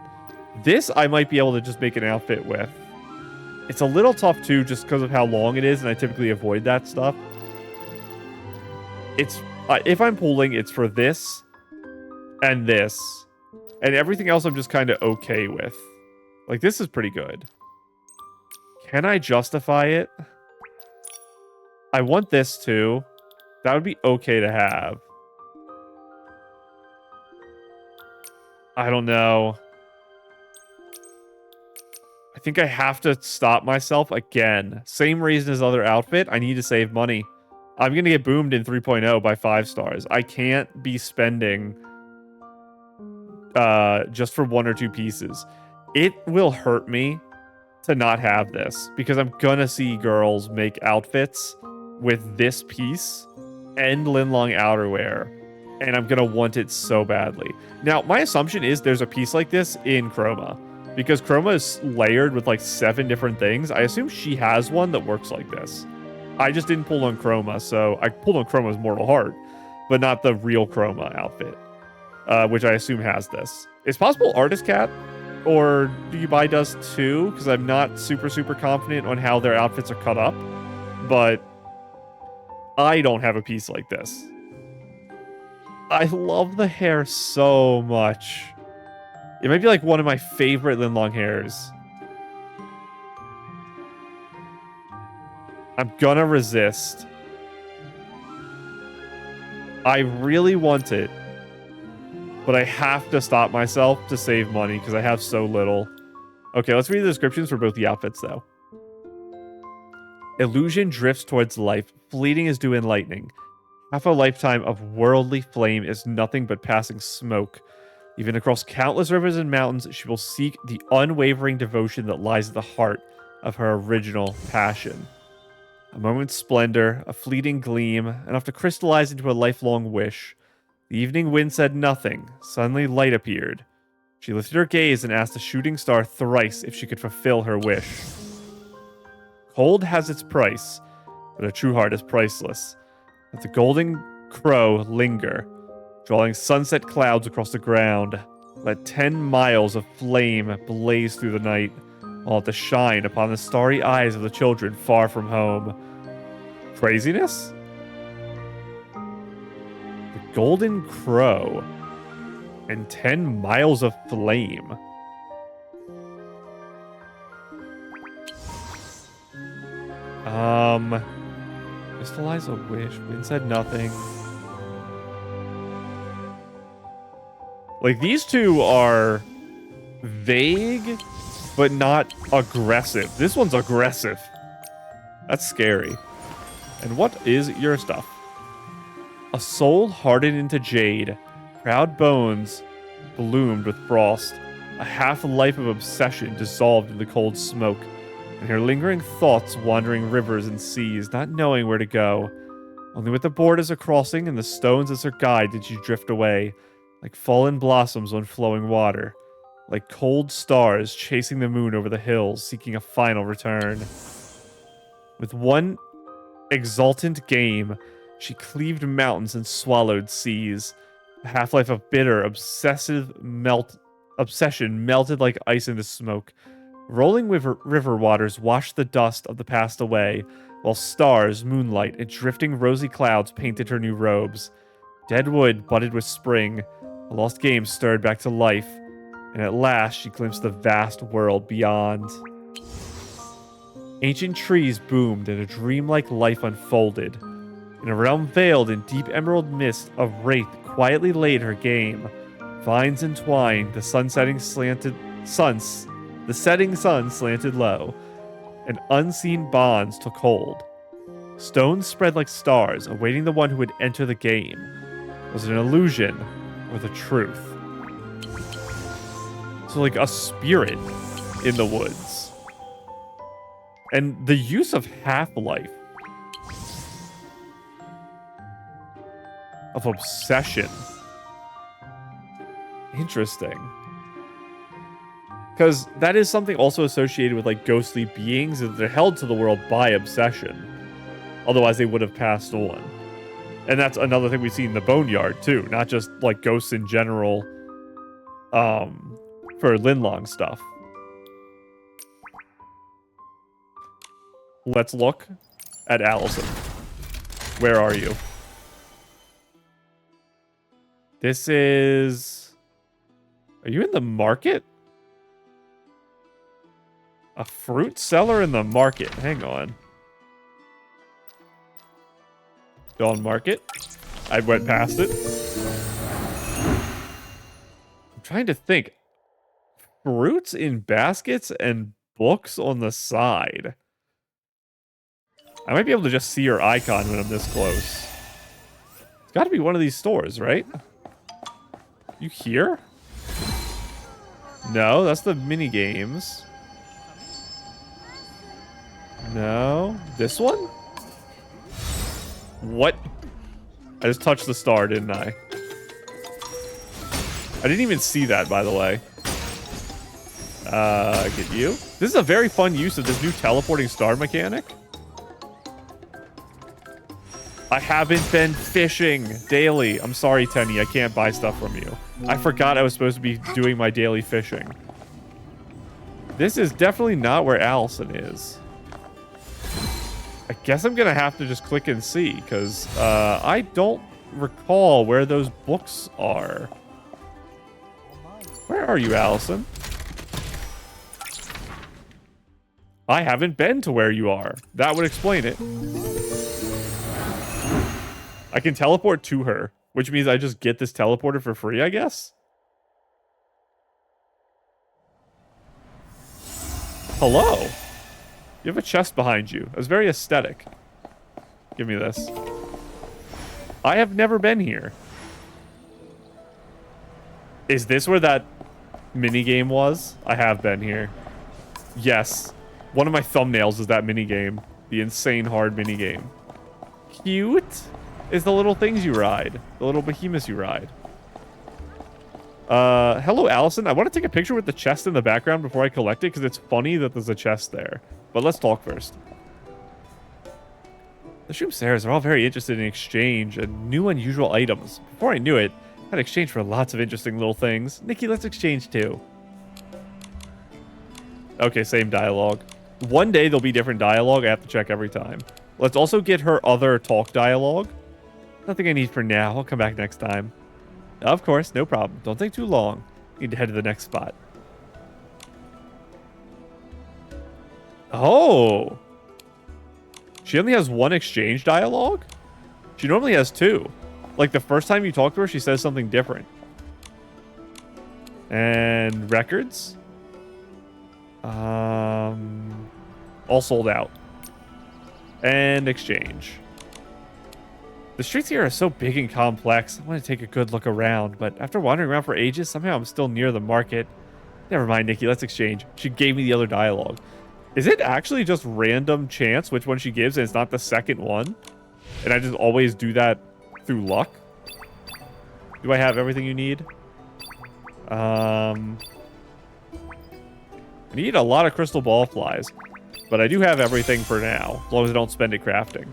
This I might be able to just make an outfit with. It's a little tough too just because of how long it is, and I typically avoid that stuff. It's if I'm pulling, it's for this and this. And everything else I'm just kind of okay with. Like, this is pretty good. Can I justify it? I want this too. That would be okay to have. I don't know. I think I have to stop myself again. Same reason as other outfit. I need to save money. I'm going to get boomed in 3.0 by 5 stars. I can't be spending just for 1 or 2 pieces. It will hurt me to not have this because I'm gonna see girls make outfits with this piece and Linlang outerwear, and I'm gonna want it so badly. Now, my assumption is there's a piece like this in Chroma because Chroma is layered with like 7 different things. I assume she has one that works like this. I just didn't pull on Chroma, so I pulled on Chroma's Mortal Heart, but not the real Chroma outfit, which I assume has this. It's possible Artist Cat or Do You Buy does too, because I'm not super, super confident on how their outfits are cut up, but I don't have a piece like this. I love the hair so much. It might be like one of my favorite Linlang hairs. I'm gonna resist. I really want it. But I have to stop myself to save money because I have so little. Okay, let's read the descriptions for both the outfits, though. Illusion drifts towards life. Fleeting is due in lightning. Half a lifetime of worldly flame is nothing but passing smoke. Even across countless rivers and mountains, she will seek the unwavering devotion that lies at the heart of her original passion. A moment's splendor, a fleeting gleam, enough to crystallize into a lifelong wish. The evening wind said nothing. Suddenly light appeared. She lifted her gaze and asked the shooting star thrice if she could fulfill her wish. Cold has its price, but a true heart is priceless. Let the golden crow linger, drawing sunset clouds across the ground. Let 10 miles of flame blaze through the night, all to shine upon the starry eyes of the children far from home. Craziness? Golden Crow and 10 miles of flame. Crystallize a wish. Wind said nothing. Like, these two are vague, but not aggressive. This one's aggressive. That's scary. And what is your stuff? A soul hardened into jade, proud bones bloomed with frost, a half-life of obsession dissolved in the cold smoke, and her lingering thoughts wandering rivers and seas, not knowing where to go. Only with the board as a crossing and the stones as her guide did she drift away, like fallen blossoms on flowing water, like cold stars chasing the moon over the hills, seeking a final return. With one exultant game, she cleaved mountains and swallowed seas. A half-life of bitter, obsession melted like ice into smoke. Rolling river waters washed the dust of the past away, while stars, moonlight, and drifting rosy clouds painted her new robes. Dead wood budded with spring, a lost game stirred back to life, and at last she glimpsed the vast world beyond. Ancient trees boomed and a dreamlike life unfolded. In a realm veiled in deep emerald mist, a wraith quietly laid her game. Vines entwined, the setting sun slanted low, and unseen bonds took hold. Stones spread like stars, awaiting the one who would enter the game. Was it an illusion or the truth? So like a spirit in the woods. And the use of half-life. Of obsession. Interesting. Because that is something also associated with like ghostly beings, that they're held to the world by obsession. Otherwise they would have passed on. And that's another thing we see in the Boneyard too, not just like ghosts in general for Linlang stuff. Let's look at Allison. Where are you? This is... Are you in the market? A fruit seller in the market. Hang on. Dawn Market. I went past it. I'm trying to think. Fruits in baskets and books on the side. I might be able to just see her icon when I'm this close. It's got to be one of these stores, right? You here? No, that's the mini games. No. This one? What? I just touched the star, didn't I? I didn't even see that, by the way. Get you. This is a very fun use of this new teleporting star mechanic. I haven't been fishing daily. I'm sorry, Tenny. I can't buy stuff from you. I forgot I was supposed to be doing my daily fishing. This is definitely not where Allison is. I guess I'm going to have to just click and see, because I don't recall where those books are. Where are you, Allison? I haven't been to where you are. That would explain it. I can teleport to her, which means I just get this teleporter for free, I guess? Hello? You have a chest behind you. It was very aesthetic. Give me this. I have never been here. Is this where that minigame was? I have been here. Yes. One of my thumbnails is that minigame. The insane hard minigame. Cute is the little things you ride. The little behemoths you ride. Hello, Allison. I want to take a picture with the chest in the background before I collect it, because it's funny that there's a chest there. But let's talk first. The Shroomsayers are all very interested in exchange and new unusual items. Before I knew it, I'd exchange for lots of interesting little things. Nikki, let's exchange too. Okay, same dialogue. One day there'll be different dialogue. I have to check every time. Let's also get her other talk dialogue. Nothing I need for now. I'll come back next time. Of course, no problem. Don't take too long. Need to head to the next spot. Oh. She only has one exchange dialogue? She normally has two. Like the first time you talk to her, she says something different. And records? All sold out. And exchange. The streets here are so big and complex. I want to take a good look around, but after wandering around for ages, somehow I'm still near the market. Never mind, Nikki, let's exchange. She gave me the other dialogue. Is it actually just random chance which one she gives and it's not the second one? And I just always do that through luck? Do I have everything you need? I need a lot of crystal ball flies, but I do have everything for now, as long as I don't spend it crafting.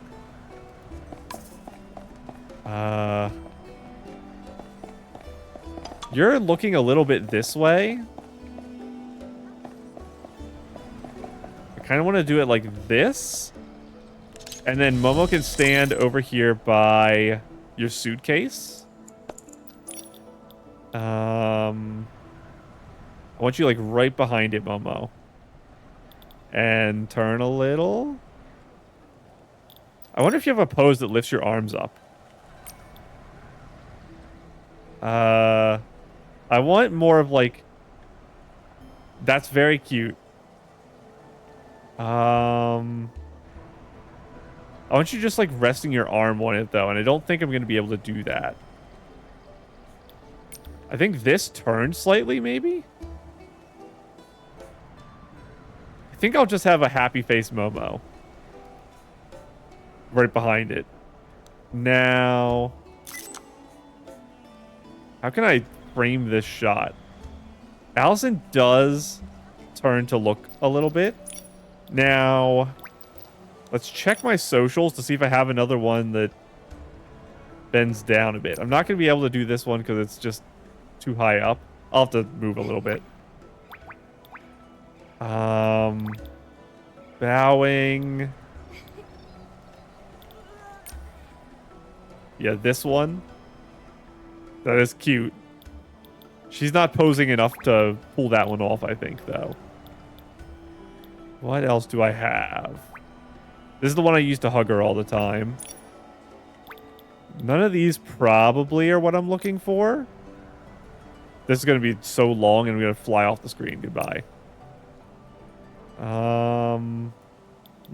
You're looking a little bit this way. I kind of want to do it like this. And then Momo can stand over here by your suitcase. I want you like right behind it, Momo. And turn a little. I wonder if you have a pose that lifts your arms up. I want more of like... That's very cute. I want you just like resting your arm on it though, and I don't think I'm going to be able to do that. I think this turned slightly, maybe? I think I'll just have a happy face Momo. Right behind it. Now... How can I frame this shot? Allison does turn to look a little bit. Now... Let's check my socials to see if I have another one that bends down a bit. I'm not going to be able to do this one because it's just too high up. I'll have to move a little bit. Bowing. Yeah, this one. That is cute. She's not posing enough to pull that one off, I think, though. What else do I have? This is the one I used to hug her all the time. None of these probably are what I'm looking for. This is going to be so long and I'm going to fly off the screen. Goodbye.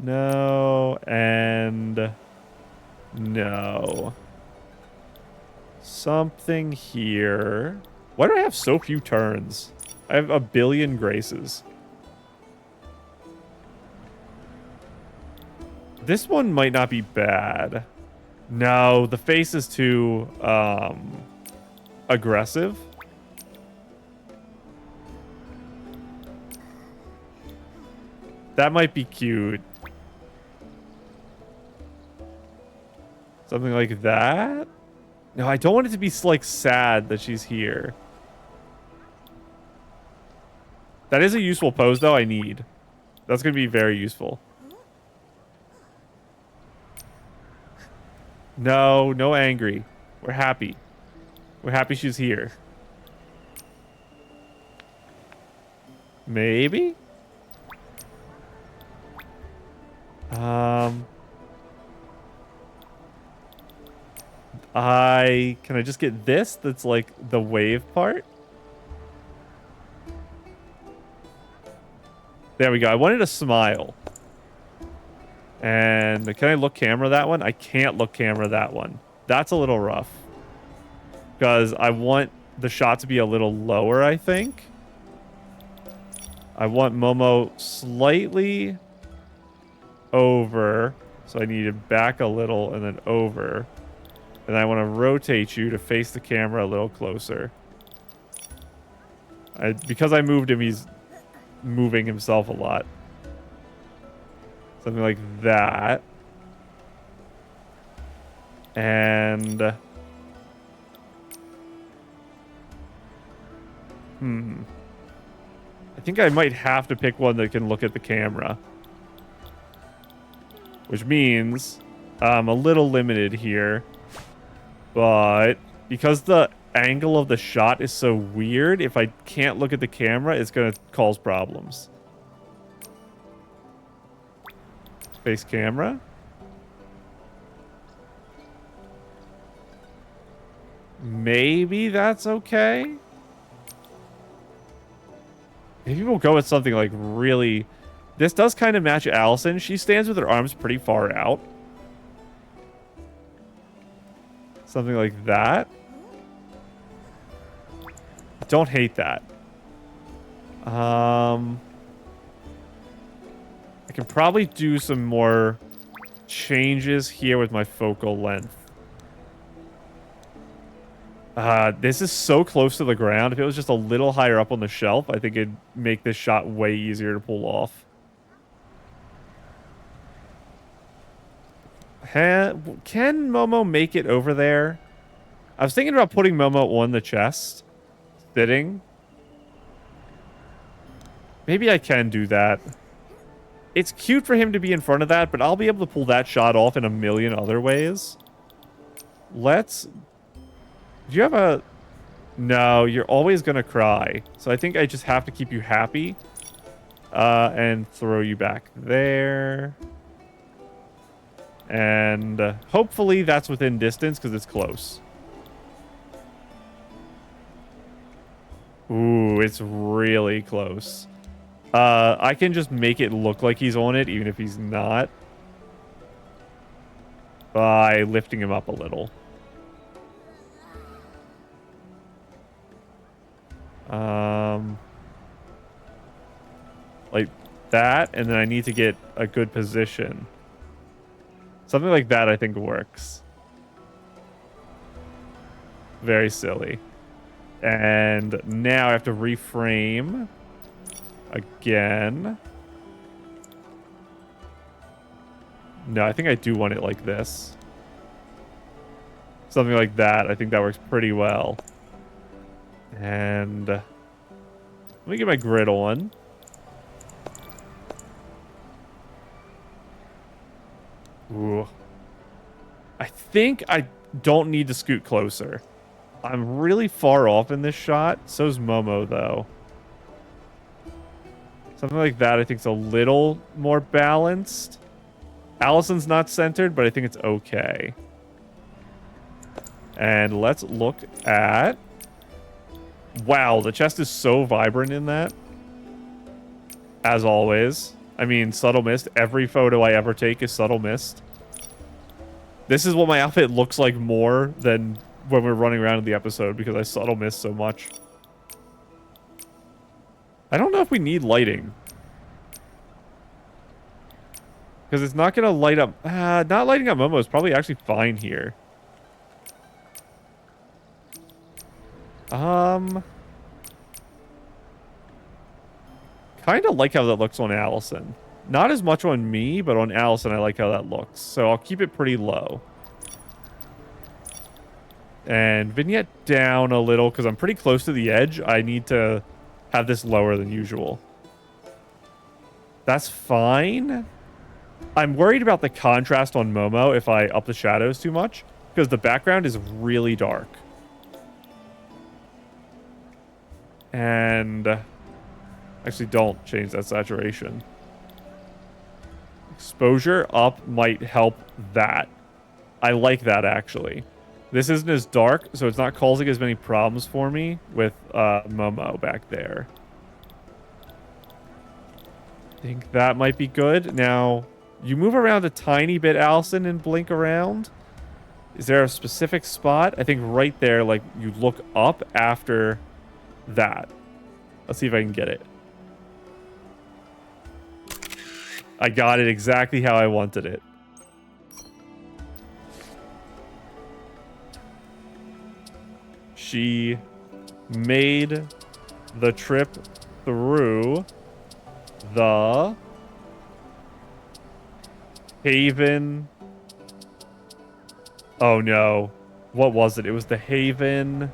No, and no. Something here. Why do I have so few turns? I have a billion graces. This one might not be bad. No, the face is too aggressive. That might be cute. Something like that? No, I don't want it to be like sad that she's here. That is a useful pose though I need. That's going to be very useful. No, no angry. We're happy. We're happy she's here. Maybe? Can I just get this? That's like the wave part. There we go. I wanted a smile. And can I look camera that one? I can't look camera that one. That's a little rough. Because I want the shot to be a little lower, I think. I want Momo slightly over. So I need to back a little and then over. And I want to rotate you to face the camera a little closer. Because I moved him, he's moving himself a lot. Something like that. And... I think I might have to pick one that can look at the camera. Which means I'm a little limited here. But because the angle of the shot is so weird, if I can't look at the camera, it's going to cause problems. Face camera. Maybe that's okay. Maybe we'll go with something like really... This does kind of match Allison. She stands with her arms pretty far out. Something like that. Don't hate that. I can probably do some more changes here with my focal length. This is so close to the ground. If it was just a little higher up on the shelf, I think it'd make this shot way easier to pull off. Can Momo make it over there? I was thinking about putting Momo on the chest. Sitting. Maybe I can do that. It's cute for him to be in front of that, but I'll be able to pull that shot off in a million other ways. Let's... Do you have a... No, you're always going to cry. So I think I just have to keep you happy. And throw you back there. And hopefully that's within distance because it's close. Ooh, it's really close. I can just make it look like he's on it, even if he's not. By lifting him up a little. Like that, and then I need to get a good position. Something like that I think works. Very silly. And now I have to reframe again. No, I think I do want it like this. Something like that. I think that works pretty well. And let me get my grid on. Ooh. I think I don't need to scoot closer. I'm really far off in this shot. So's Momo, though. Something like that I think is a little more balanced. Allison's not centered, but I think it's okay. And let's look at... Wow, the chest is so vibrant in that. As always. I mean, subtle mist. Every photo I ever take is subtle mist. This is what my outfit looks like more than when we're running around in the episode because I subtle mist so much. I don't know if we need lighting. Because it's not going to light up... not lighting up Momo is probably actually fine here. Kind of like how that looks on Allison. Not as much on me, but on Allison, I like how that looks. So I'll keep it pretty low. And vignette down a little, because I'm pretty close to the edge. I need to have this lower than usual. That's fine. I'm worried about the contrast on Momo if I up the shadows too much, because the background is really dark. And... Actually, don't change that saturation. Exposure up might help that. I like that, actually. This isn't as dark, so it's not causing as many problems for me with Momo back there. I think that might be good. Now, you move around a tiny bit, Allison, and blink around. Is there a specific spot? I think right there, like, you look up after that. Let's see if I can get it. I got it exactly how I wanted it. She made the trip through the Haven. Oh no. What was it? It was the Haven.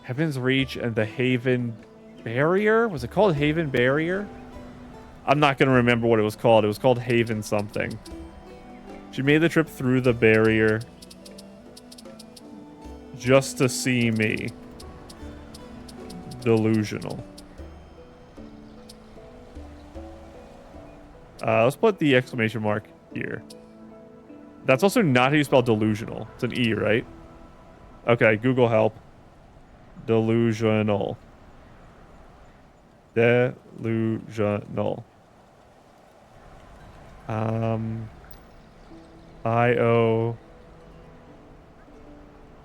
Heaven's Reach and the Haven Barrier? Was it called Haven Barrier? I'm not going to remember what it was called. It was called Haven something. She made the trip through the barrier just to see me. Delusional. Let's put the exclamation mark here. That's also not how you spell delusional. It's an E, right? Okay, Google help. Delusional. Delusional. I-O.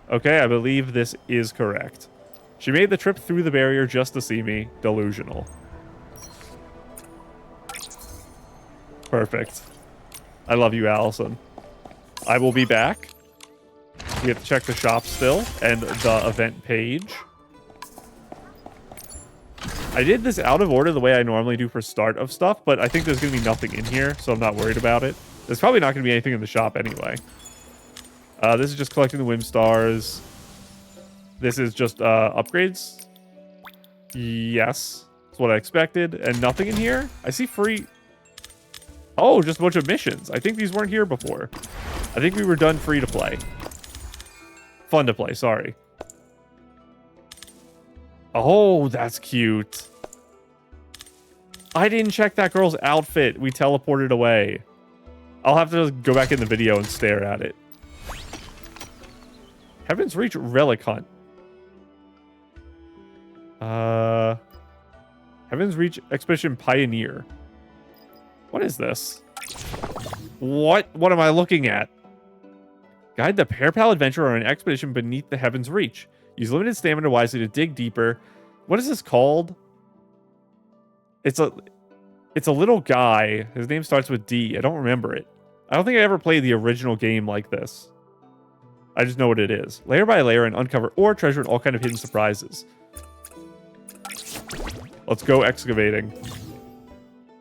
Okay, I believe this is correct. She made the trip through the barrier just to see me. Delusional. Perfect. I love you, Allison. I will be back. We have to check the shop still and the event page. I did this out of order the way I normally do for start of stuff, but I think there's going to be nothing in here, so I'm not worried about it. There's probably not going to be anything in the shop anyway. This is just collecting the Whim Stars. This is just upgrades. Yes. That's what I expected. And nothing in here? I see free... Oh, just a bunch of missions. I think these weren't here before. I think we were done free to play. Fun to play, sorry. Oh, that's cute. I didn't check that girl's outfit. We teleported away. I'll have to go back in the video and stare at it. Heaven's Reach Relic Hunt. Heaven's Reach Expedition Pioneer. What is this? What am I looking at? Guide the Pear Pal adventurer on an expedition beneath the Heaven's Reach. Use limited stamina wisely to dig deeper. What is this called? It's a little guy. His name starts with D. I don't remember it. I don't think I ever played the original game like this. I just know what it is. Layer by layer and uncover ore, treasure, and all kind of hidden surprises. Let's go excavating.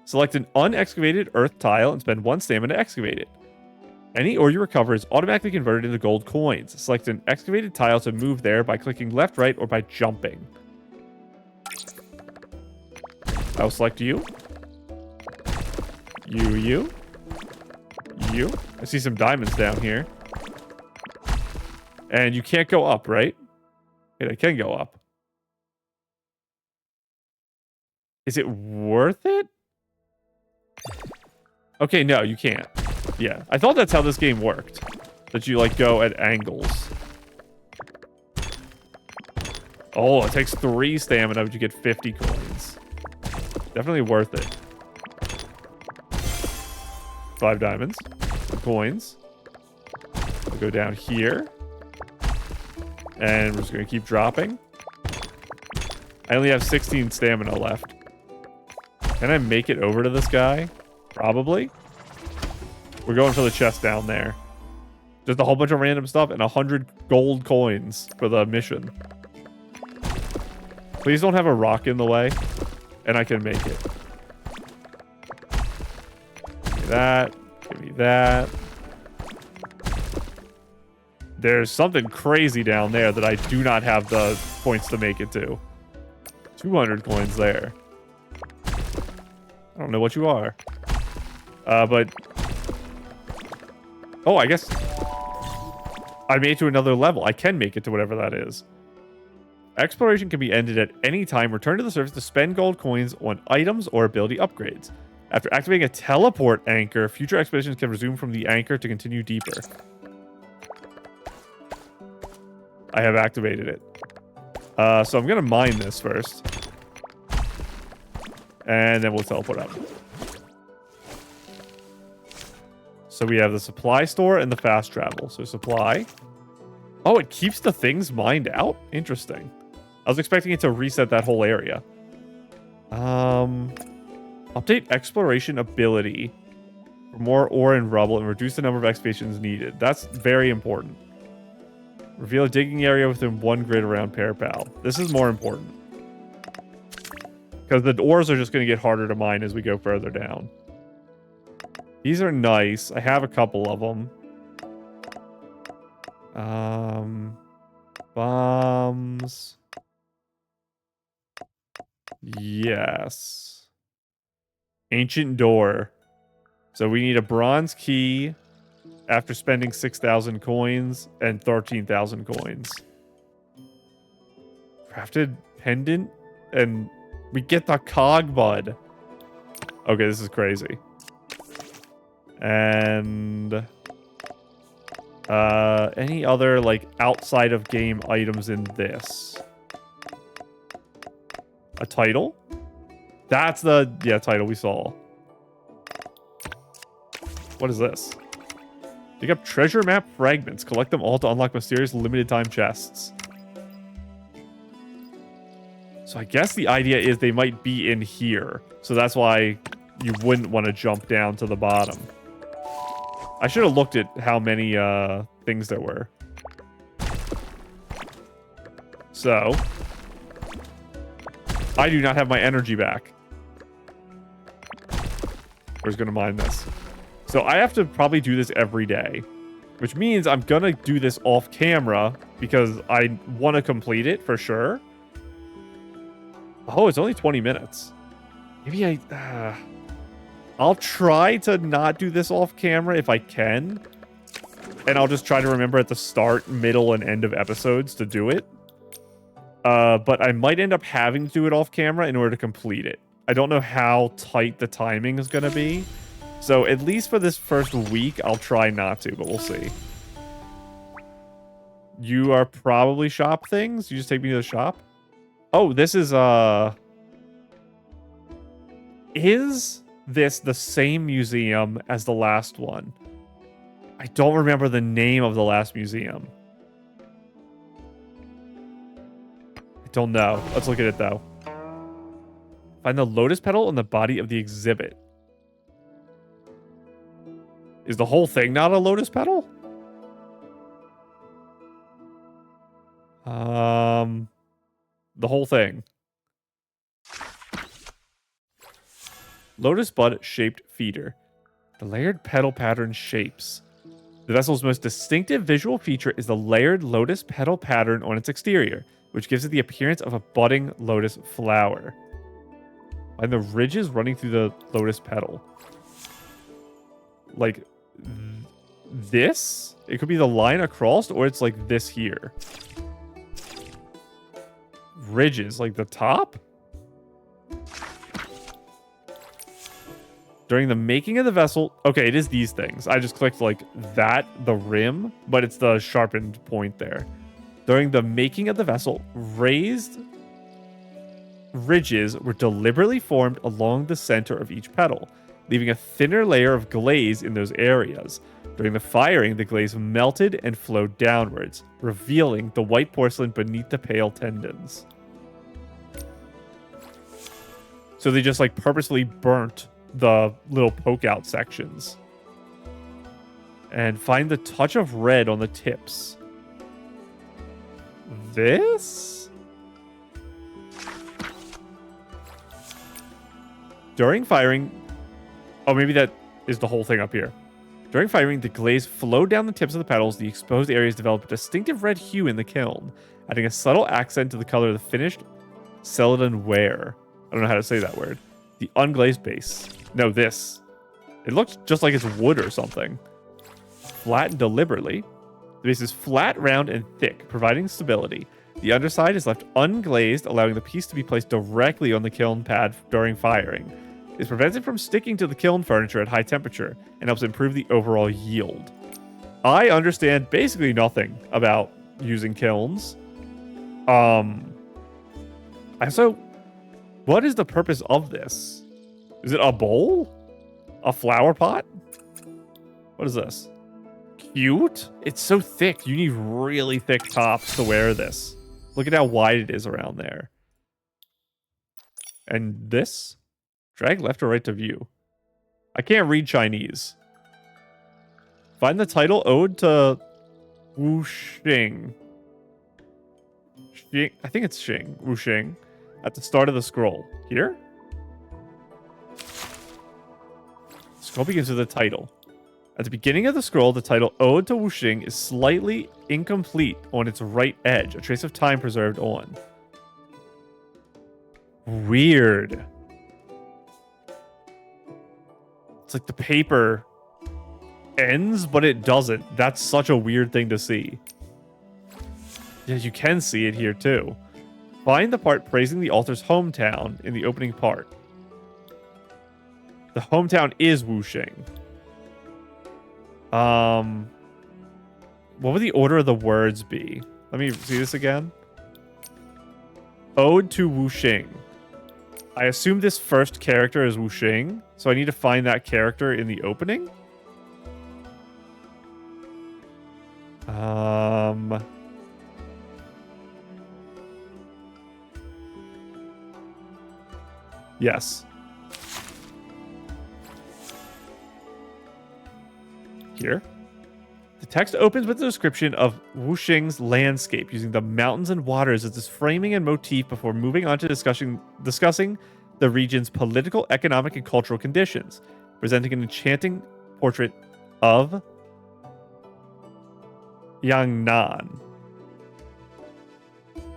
Select an unexcavated earth tile and spend 1 stamina to excavate it. Any ore you recover is automatically converted into gold coins. Select an excavated tile to move there by clicking left, right, or by jumping. I'll select you. You. I see some diamonds down here. And you can't go up, right? Wait, I can go up. Is it worth it? Okay, no, you can't. Yeah, I thought that's how this game worked. That you, like, go at angles. Oh, it takes 3 stamina, but you get 50 coins. Definitely worth it. 5 diamonds. Coins. We'll go down here. And we're just going to keep dropping. I only have 16 stamina left. Can I make it over to this guy? Probably. We're going for the chest down there. Just a whole bunch of random stuff and 100 gold coins for the mission. Please don't have a rock in the way. And I can make it. Give me that. Give me that. There's something crazy down there that I do not have the points to make it to. 200 coins there. I don't know what you are. But... Oh, I guess... I made it to another level. I can make it to whatever that is. Exploration can be ended at any time. Return to the surface to spend gold coins on items or ability upgrades. After activating a teleport anchor, future expeditions can resume from the anchor to continue deeper. I have activated it. So I'm going to mine this first. And then we'll teleport up. So we have the supply store and the fast travel. So supply. Oh, it keeps the things mined out? Interesting. I was expecting it to reset that whole area. Update exploration ability for more ore and rubble and reduce the number of excavations needed. That's very important. Reveal a digging area within 1 grid around Pear Pal. This is more important. Because the ores are just going to get harder to mine as we go further down. These are nice. I have a couple of them. Bombs. Yes. Ancient door. So we need a bronze key after spending 6,000 coins and 13,000 coins. Crafted pendant and we get the cog bud. Okay, this is crazy. And any other like outside of game items in this? A title? That's the title we saw. What is this? Pick up treasure map fragments. Collect them all to unlock mysterious limited time chests. So I guess the idea is they might be in here. So that's why you wouldn't want to jump down to the bottom. I should have looked at how many things there were. So I do not have my energy back. We're just going to mine this. So I have to probably do this every day, which means I'm going to do this off camera because I want to complete it for sure. Oh, it's only 20 minutes. Maybe I'll try to not do this off camera if I can. And I'll just try to remember at the start, middle, and end of episodes to do it. But I might end up having to do it off camera in order to complete it. I don't know how tight the timing is going to be. So at least for this first week, I'll try not to, but we'll see. You are probably shop things? You just take me to the shop? Oh, this is this the same museum as the last one? I don't remember the name of the last museum. I don't know. Let's look at it, though. Find the lotus petal on the body of the exhibit. Is the whole thing not a lotus petal? The whole thing. Lotus bud shaped feeder. The layered petal pattern shapes. The vessel's most distinctive visual feature is the layered lotus petal pattern on its exterior, which gives it the appearance of a budding lotus flower. Find the ridges running through the lotus petal. Like this? It could be the line across, or it's like this here. Ridges, like the top? During the making of the vessel... Okay, it is these things. I just clicked like that, the rim, but it's the sharpened point there. During the making of the vessel, raised ridges were deliberately formed along the center of each petal, leaving a thinner layer of glaze in those areas. During the firing, the glaze melted and flowed downwards, revealing the white porcelain beneath the pale tendons. So they just like purposely burnt the little poke out sections. And find the touch of red on the tips. This? During firing... Oh, maybe that is the whole thing up here. During firing, the glaze flowed down the tips of the petals. The exposed areas developed a distinctive red hue in the kiln, adding a subtle accent to the color of the finished celadon ware. I don't know how to say that word. The unglazed base. No, this. It looks just like it's wood or something. Flattened deliberately. The base is flat, round, and thick, providing stability. The underside is left unglazed, allowing the piece to be placed directly on the kiln pad during firing. This prevents it from sticking to the kiln furniture at high temperature and helps improve the overall yield. I understand basically nothing about using kilns. What is the purpose of this? Is it a bowl? A flower pot? What is this? Cute? It's so thick. You need really thick tops to wear this. Look at how wide it is around there. And this? Drag left or right to view. I can't read Chinese. Find the title ode to Wuxing. I think it's Xing. Wuxing. At the start of the scroll. Here? The scroll begins with the title. At the beginning of the scroll, the title Ode to Wuxing is slightly incomplete on its right edge, a trace of time preserved on. Weird. It's like the paper ends, but it doesn't. That's such a weird thing to see. Yeah, you can see it here too. Find the part praising the altar's hometown in the opening part. The hometown is Wuxing. What would the order of the words be? Let me see this again. Ode to Wuxing. I assume this first character is Wuxing, so I need to find that character in the opening. Yes. Here. The text opens with a description of Wuxing's landscape, using the mountains and waters as its framing and motif before moving on to discussing the region's political, economic, and cultural conditions, presenting an enchanting portrait of Yangnan.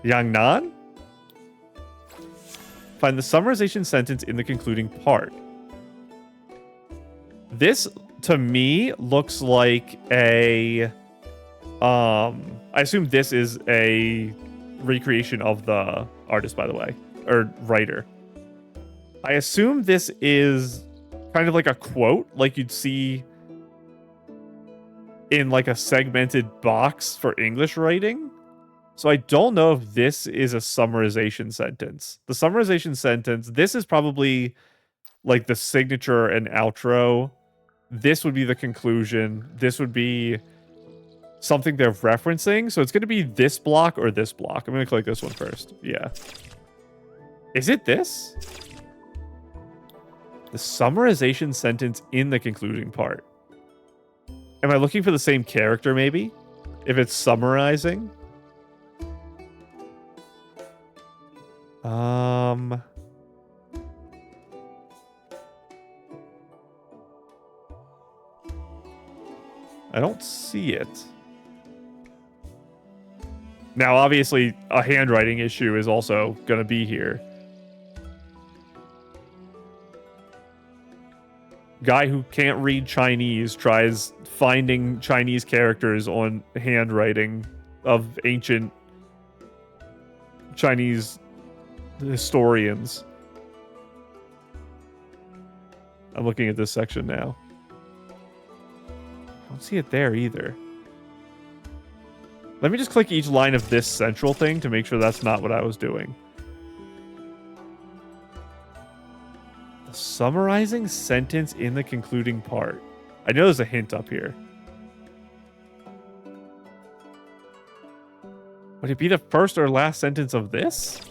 Yangnan? Find the summarization sentence in the concluding part. This, to me, looks like a... I assume this is a recreation of the artist, by the way. Or writer. I assume this is kind of like a quote, like you'd see in like a segmented box for English writing. So I don't know if this is a summarization sentence. The summarization sentence, this is probably like the signature and outro. This would be the conclusion. This would be something they're referencing. So it's going to be this block or this block. I'm going to click this one first. Yeah. Is it this? The summarization sentence in the concluding part. Am I looking for the same character, maybe? If it's summarizing? I don't see it. Now, obviously, a handwriting issue is also going to be here. Guy who can't read Chinese tries finding Chinese characters on handwriting of ancient Chinese historians. I'm looking at this section now. I don't see it there either. Let me just click each line of this central thing to make sure that's not what I was doing. The summarizing sentence in the concluding part. I know there's a hint up here. Would it be the first or last sentence of this?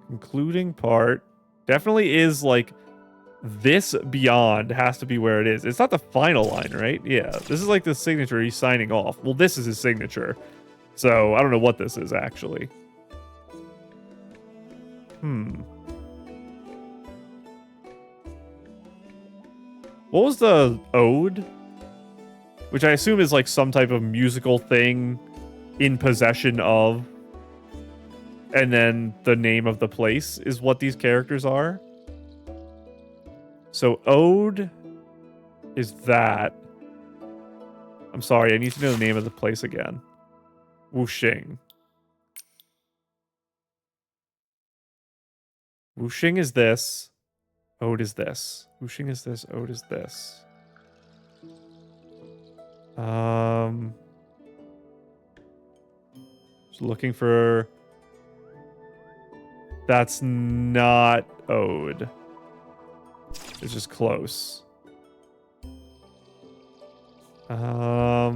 Concluding part. Definitely is like this beyond has to be where it is. It's not the final line, right? Yeah. This is like the signature he's signing off. Well, this is his signature. So I don't know what this is actually. What was the ode? Which I assume is like some type of musical thing in possession of. And then the name of the place is what these characters are. So ode is that. I'm sorry, I need to know the name of the place again. Wuxing. Wuxing is this. Ode is this. Wuxing is this. Ode is this. Just looking for... That's not ode. It's just close. I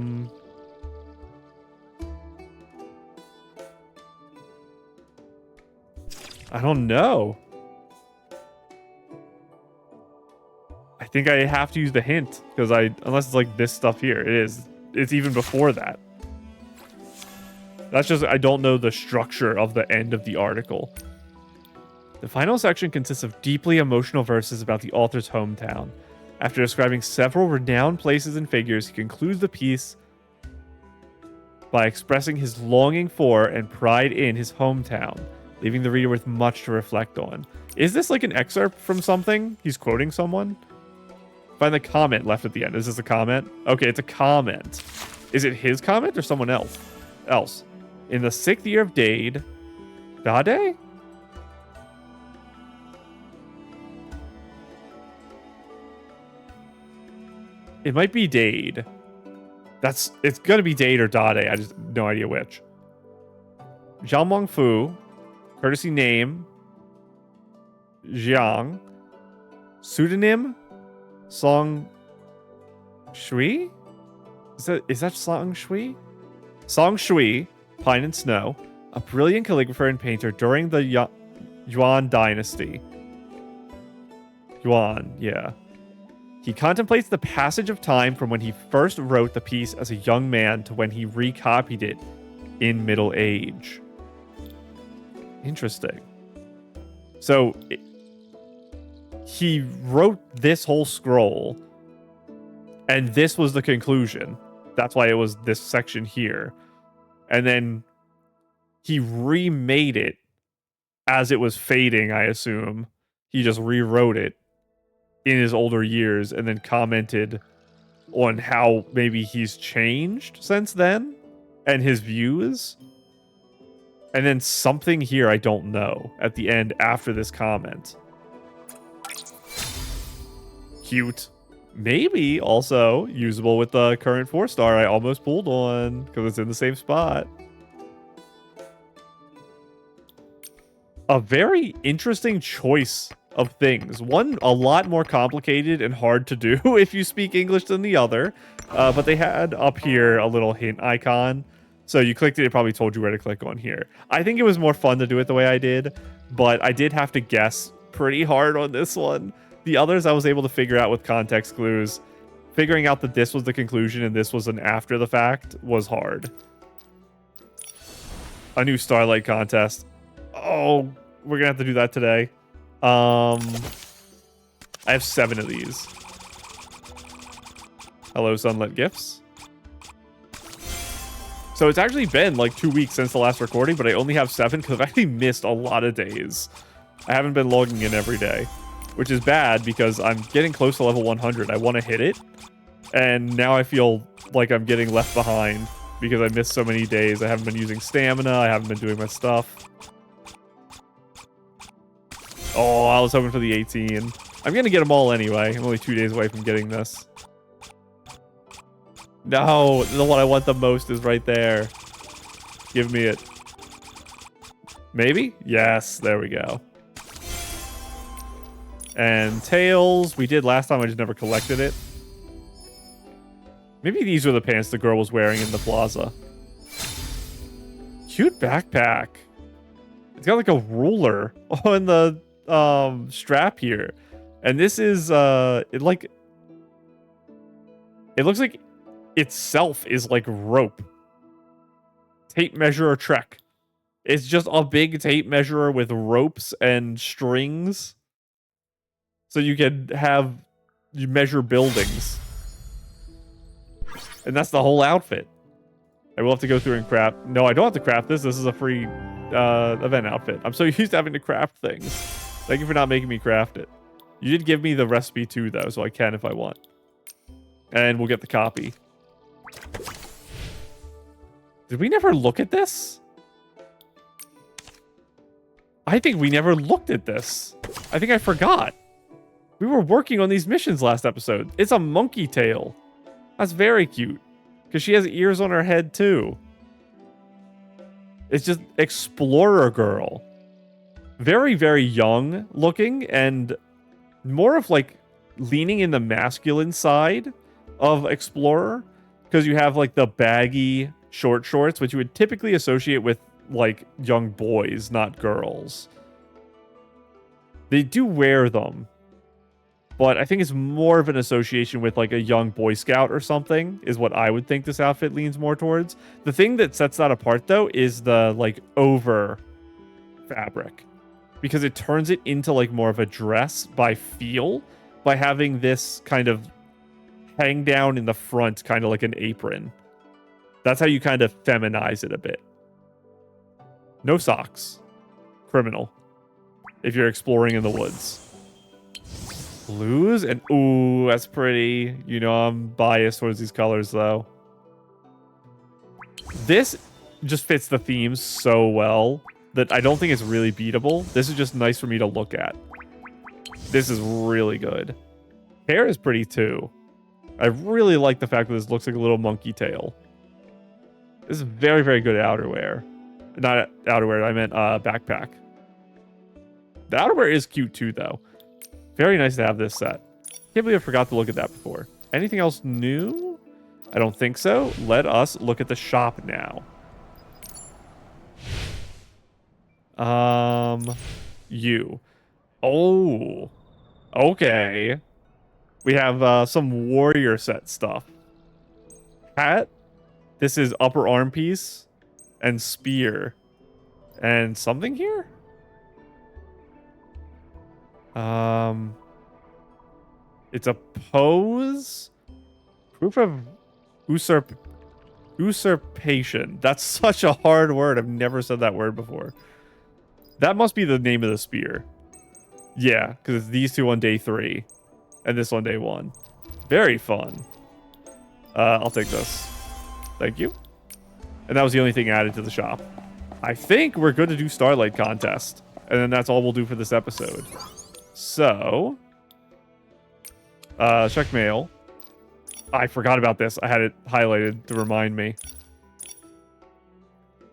don't know. I think I have to use the hint because unless it's like this stuff here, it's even before that. That's just, I don't know the structure of the end of the article. The final section consists of deeply emotional verses about the author's hometown. After describing several renowned places and figures, he concludes the piece by expressing his longing for and pride in his hometown, leaving the reader with much to reflect on. Is this like an excerpt from something? He's quoting someone? Find the comment left at the end. Is this a comment? Okay, it's a comment. Is it his comment or someone else? In the 6th year of Dade... Dade? It might be Dade. It's gonna be Dade or Dade. I just no idea which. Zhang Mengfu, courtesy name, Jiang, pseudonym, Song Shui? Is that Song Shui? Song Shui, Pine and Snow, a brilliant calligrapher and painter during the Yuan dynasty. Yuan, yeah. He contemplates the passage of time from when he first wrote the piece as a young man to when he recopied it in middle age. Interesting. So he wrote this whole scroll, and this was the conclusion. That's why it was this section here. And then he remade it as it was fading, I assume, he just rewrote it in his older years and then commented on how maybe he's changed since then and his views. And then something here I don't know at the end after this comment. Cute. Maybe also usable with the current 4-star I almost pulled on because it's in the same spot. A very interesting choice of things. One a lot more complicated and hard to do if you speak English than the other. But they had up here a little hint icon. So you clicked it, it probably told you where to click on here. I think it was more fun to do it the way I did, but I did have to guess pretty hard on this one. The others I was able to figure out with context clues. Figuring out that this was the conclusion and this was an after the fact was hard. A new Starlight contest. Oh, we're gonna have to do that today. I have 7 of these. Hello, Sunlit Gifts. So it's actually been like 2 weeks since the last recording, but I only have 7 because I've actually missed a lot of days. I haven't been logging in every day, which is bad because I'm getting close to level 100. I want to hit it, and now I feel like I'm getting left behind because I missed so many days. I haven't been using stamina. I haven't been doing my stuff. Oh, I was hoping for the 18. I'm going to get them all anyway. I'm only 2 days away from getting this. No, the one I want the most is right there. Give me it. Maybe? Yes, there we go. And tails, we did last time, I just never collected it. Maybe these were the pants the girl was wearing in the plaza. Cute backpack. It's got like a ruler on the strap here. And this is it looks like itself is like rope. Tape measure trek. It's just a big tape measure with ropes and strings. So you can you measure buildings. And that's the whole outfit. I will have to go through and craft. No, I don't have to craft this. This is a free event outfit. I'm so used to having to craft things. Thank you for not making me craft it. You did give me the recipe too, though, so I can if I want. And we'll get the copy. Did we never look at this? I think we never looked at this. I think I forgot. We were working on these missions last episode. It's a monkey tail. That's very cute. Because she has ears on her head, too. It's just Explorer Girl. Very, very young looking and more of like leaning in the masculine side of Explorer. Because you have like the baggy short shorts, which you would typically associate with like young boys, not girls. They do wear them. But I think it's more of an association with like a young Boy Scout or something is what I would think this outfit leans more towards. The thing that sets that apart though is the like over fabric. Because it turns it into like more of a dress by feel by having this kind of hang down in the front, kind of like an apron. That's how you kind of feminize it a bit. No socks. Criminal. If you're exploring in the woods. Blues and ooh, that's pretty. You know, I'm biased towards these colors though. This just fits the themes so well that I don't think it's really beatable. This is just nice for me to look at. This is really good. Hair is pretty too. I really like the fact that this looks like a little monkey tail. This is very, very good outerwear. Not outerwear, I meant backpack. The outerwear is cute too though. Very nice to have this set. Can't believe I forgot to look at that before. Anything else new? I don't think so. Let us look at the shop now. You. Oh. Okay. We have some warrior set stuff. Hat. This is upper arm piece. And spear. And something here? It's a pose. Proof of usurpation. That's such a hard word. I've never said that word before. That must be the name of the spear. Yeah, because it's these two on day 3. And this on day 1. Very fun. I'll take this. Thank you. And that was the only thing added to the shop. I think we're good to do Starlight Contest. And then that's all we'll do for this episode. So... check mail. I forgot about this. I had it highlighted to remind me.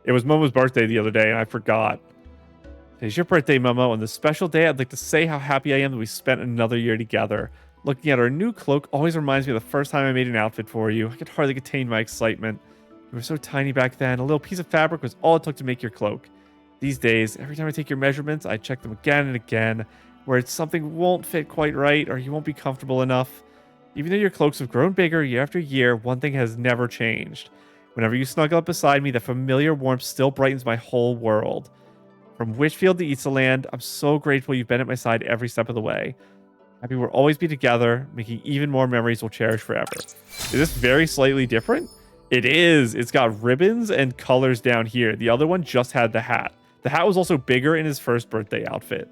It was Momo's birthday the other day, and I forgot. Today's your birthday, Momo. On this special day, I'd like to say how happy I am that we spent another year together. Looking at our new cloak always reminds me of the first time I made an outfit for you. I could hardly contain my excitement. You were so tiny back then. A little piece of fabric was all it took to make your cloak. These days, every time I take your measurements, I check them again and again, where it's something won't fit quite right or you won't be comfortable enough. Even though your cloaks have grown bigger year after year, one thing has never changed. Whenever you snuggle up beside me, the familiar warmth still brightens my whole world. From Witchfield to Easterland, I'm so grateful you've been at my side every step of the way. Happy we'll always be together, making even more memories we'll cherish forever. Is this very slightly different? It is. It's got ribbons and colors down here. The other one just had the hat. The hat was also bigger in his first birthday outfit.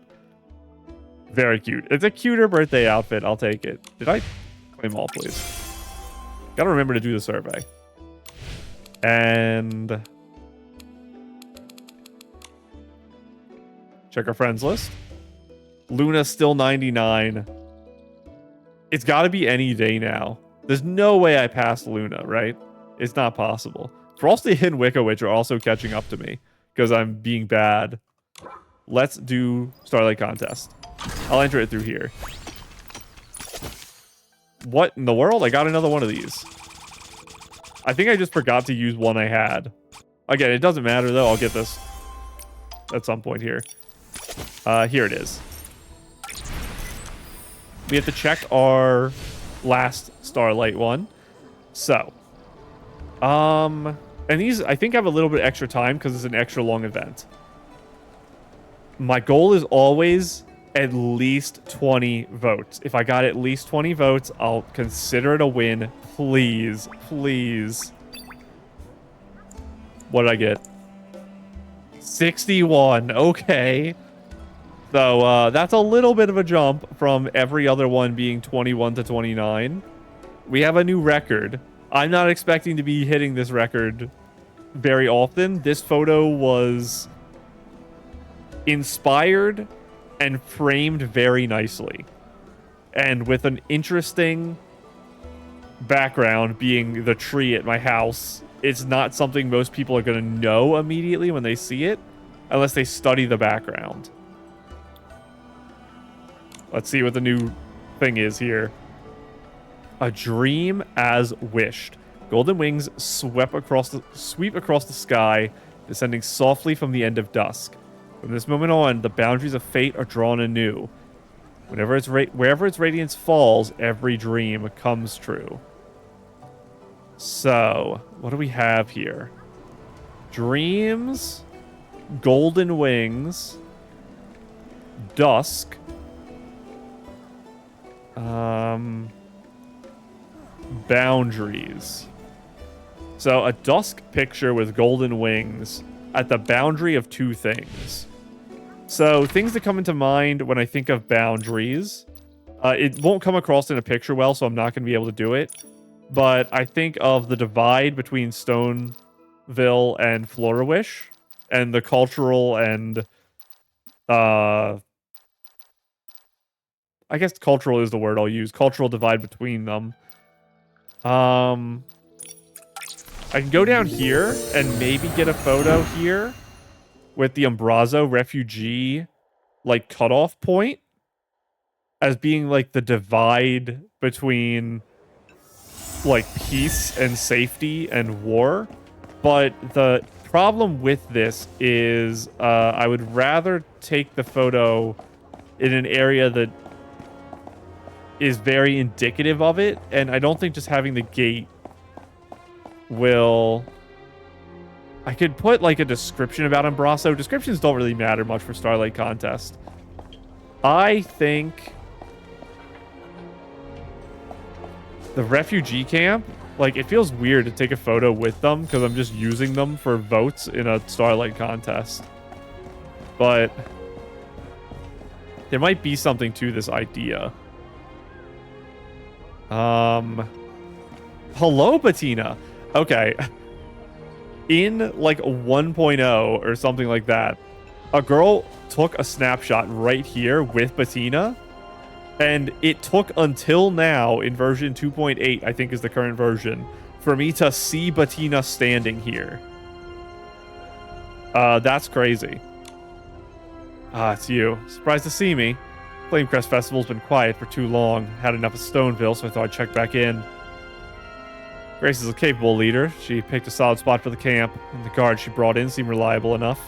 Very cute. It's a cuter birthday outfit. I'll take it. Did I claim all, please? Gotta remember to do the survey. And... check our friends list. Luna's still 99. It's got to be any day now. There's no way I passed Luna, right? It's not possible. Frosty and Wicca Witch are also catching up to me because I'm being bad. Let's do Starlight Contest. I'll enter it through here. What in the world? I got another one of these. I think I just forgot to use one I had. Again, it doesn't matter though. I'll get this at some point here. Here it is. We have to check our last Starlight one. So, and these I think have a little bit extra time because it's an extra long event. My goal is always at least 20 votes. If I got at least 20 votes, I'll consider it a win. Please, please. What did I get? 61. Okay. So that's a little bit of a jump from every other one being 21 to 29. We have a new record. I'm not expecting to be hitting this record very often. This photo was inspired and framed very nicely. And with an interesting background being the tree at my house, it's not something most people are going to know immediately when they see it, unless they study the background. Let's see what the new thing is here. A dream as wished. Golden wings sweep across the sky, descending softly from the end of dusk. From this moment on, the boundaries of fate are drawn anew. Wherever its radiance falls, every dream comes true. So, what do we have here? Dreams, golden wings, dusk, boundaries. So a dusk picture with golden wings at the boundary of two things. So things that come into mind when I think of boundaries, it won't come across in a picture well, so I'm not going to be able to do it. But I think of the divide between Stoneville and Florawish, and the cultural and I guess cultural is the word I'll use. Cultural divide between them. I can go down here and maybe get a photo here with the Umbrazo refugee, like, cutoff point as being, like, the divide between, like, peace and safety and war. But the problem with this is I would rather take the photo in an area that is very indicative of it, and I don't think just having the gate will... I could put like a description about Umbraso. Descriptions don't really matter much for Starlight Contest. I think the refugee camp, like, it feels weird to take a photo with them because I'm just using them for votes in a Starlight Contest. But there might be something to this idea. Hello, Bettina. Okay. In like 1.0 or something like that, a girl took a snapshot right here with Bettina, and it took until now in version 2.8, I think is the current version, for me to see Bettina standing here. That's crazy. It's you. Surprised to see me. Flamecrest Festival's been quiet for too long. Had enough of Stoneville, so I thought I'd check back in. Grace is a capable leader. She picked a solid spot for the camp, and the guards she brought in seem reliable enough.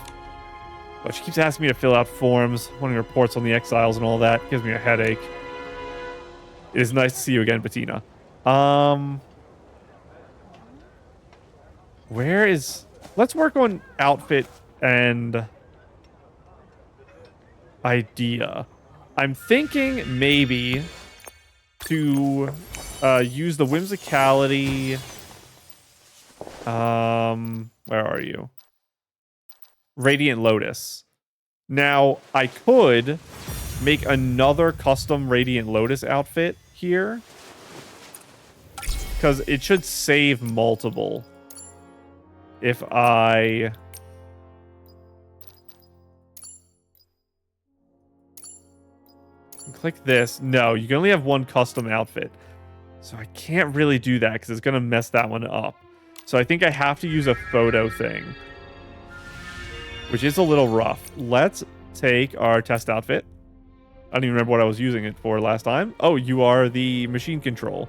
But she keeps asking me to fill out forms, wanting reports on the exiles and all that. Gives me a headache. It is nice to see you again, Bettina. Where is... Let's work on outfit and idea. I'm thinking maybe to use the Whimsicality. Where are you? Radiant Lotus. Now, I could make another custom Radiant Lotus outfit here, because it should save multiple. If I... click this. No, you can only have one custom outfit. So I can't really do that because it's going to mess that one up. So I think I have to use a photo thing, which is a little rough. Let's take our test outfit. I don't even remember what I was using it for last time. Oh, you are the machine control.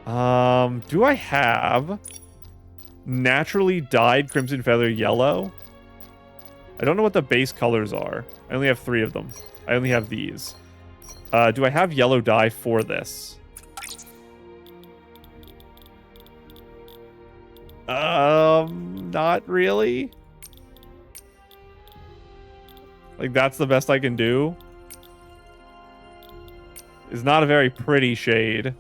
Do I have naturally dyed Crimson Feather Yellow? I don't know what the base colors are. I only have 3 of them. I only have these. Do I have yellow dye for this? Not really. Like, that's the best I can do. It's not a very pretty shade.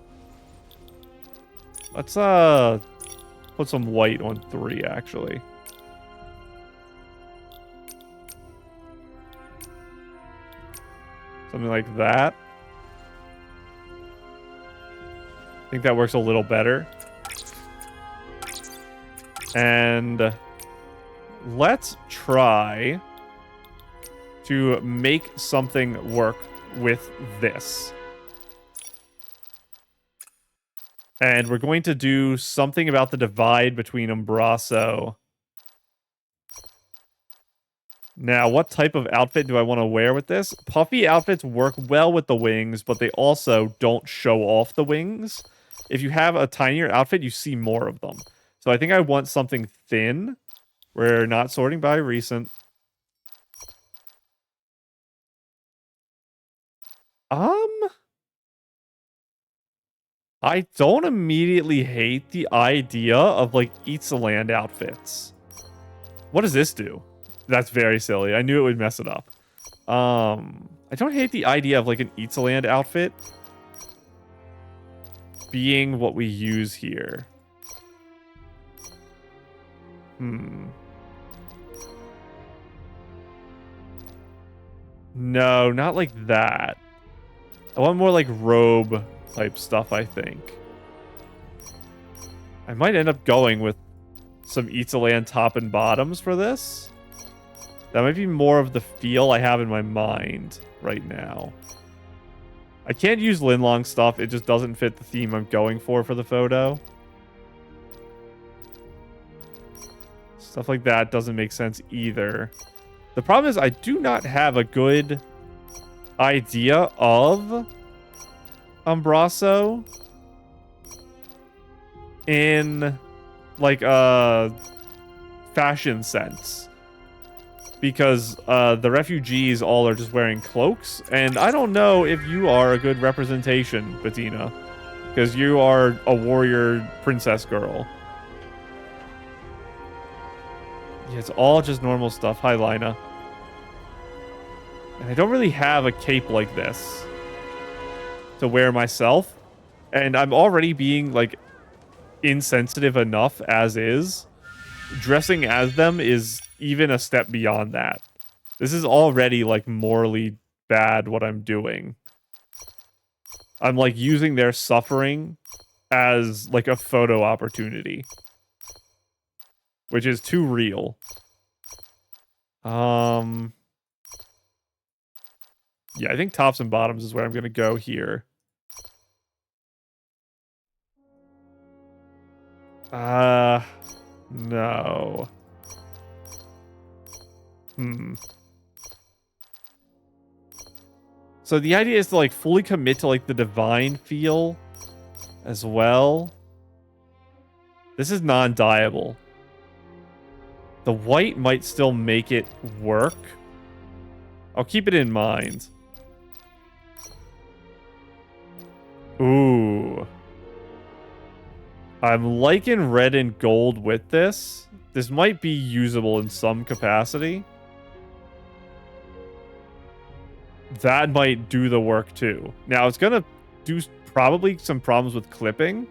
Let's, put some white on 3, actually. Something like that. I think that works a little better. And let's try to make something work with this. And we're going to do something about the divide between Umbraso. Now, what type of outfit do I want to wear with this? Puffy outfits work well with the wings, but they also don't show off the wings. If you have a tinier outfit, you see more of them. So I think I want something thin. We're not sorting by recent. I don't immediately hate the idea of, like, Eatsaland outfits. What does this do? That's very silly. I knew it would mess it up. I don't hate the idea of, like, an Eatsaland outfit being what we use here. No, not like that. I want more like robe type stuff, I think. I might end up going with some Eatsaland top and bottoms for this. That might be more of the feel I have in my mind right now. I can't use Linlang stuff. It just doesn't fit the theme I'm going for the photo. Stuff like that doesn't make sense either. The problem is I do not have a good idea of Umbraso in, like, a fashion sense. Because the refugees all are just wearing cloaks. And I don't know if you are a good representation, Bettina. Because you are a warrior princess girl. Yeah, it's all just normal stuff. Hi, Lina. And I don't really have a cape like this to wear myself. And I'm already being, like, insensitive enough as is. Dressing as them is even a step beyond that. This is already, like, morally bad what I'm doing. I'm, like, using their suffering as, like, a photo opportunity. Which is too real. Yeah, I think tops and bottoms is where I'm gonna go here. No. So the idea is to, like, fully commit to, like, the divine feel as well. This is non-dyeable. The white might still make it work. I'll keep it in mind. Ooh. I'm liking red and gold with this. This might be usable in some capacity. That might do the work too. Now, it's going to do probably some problems with clipping.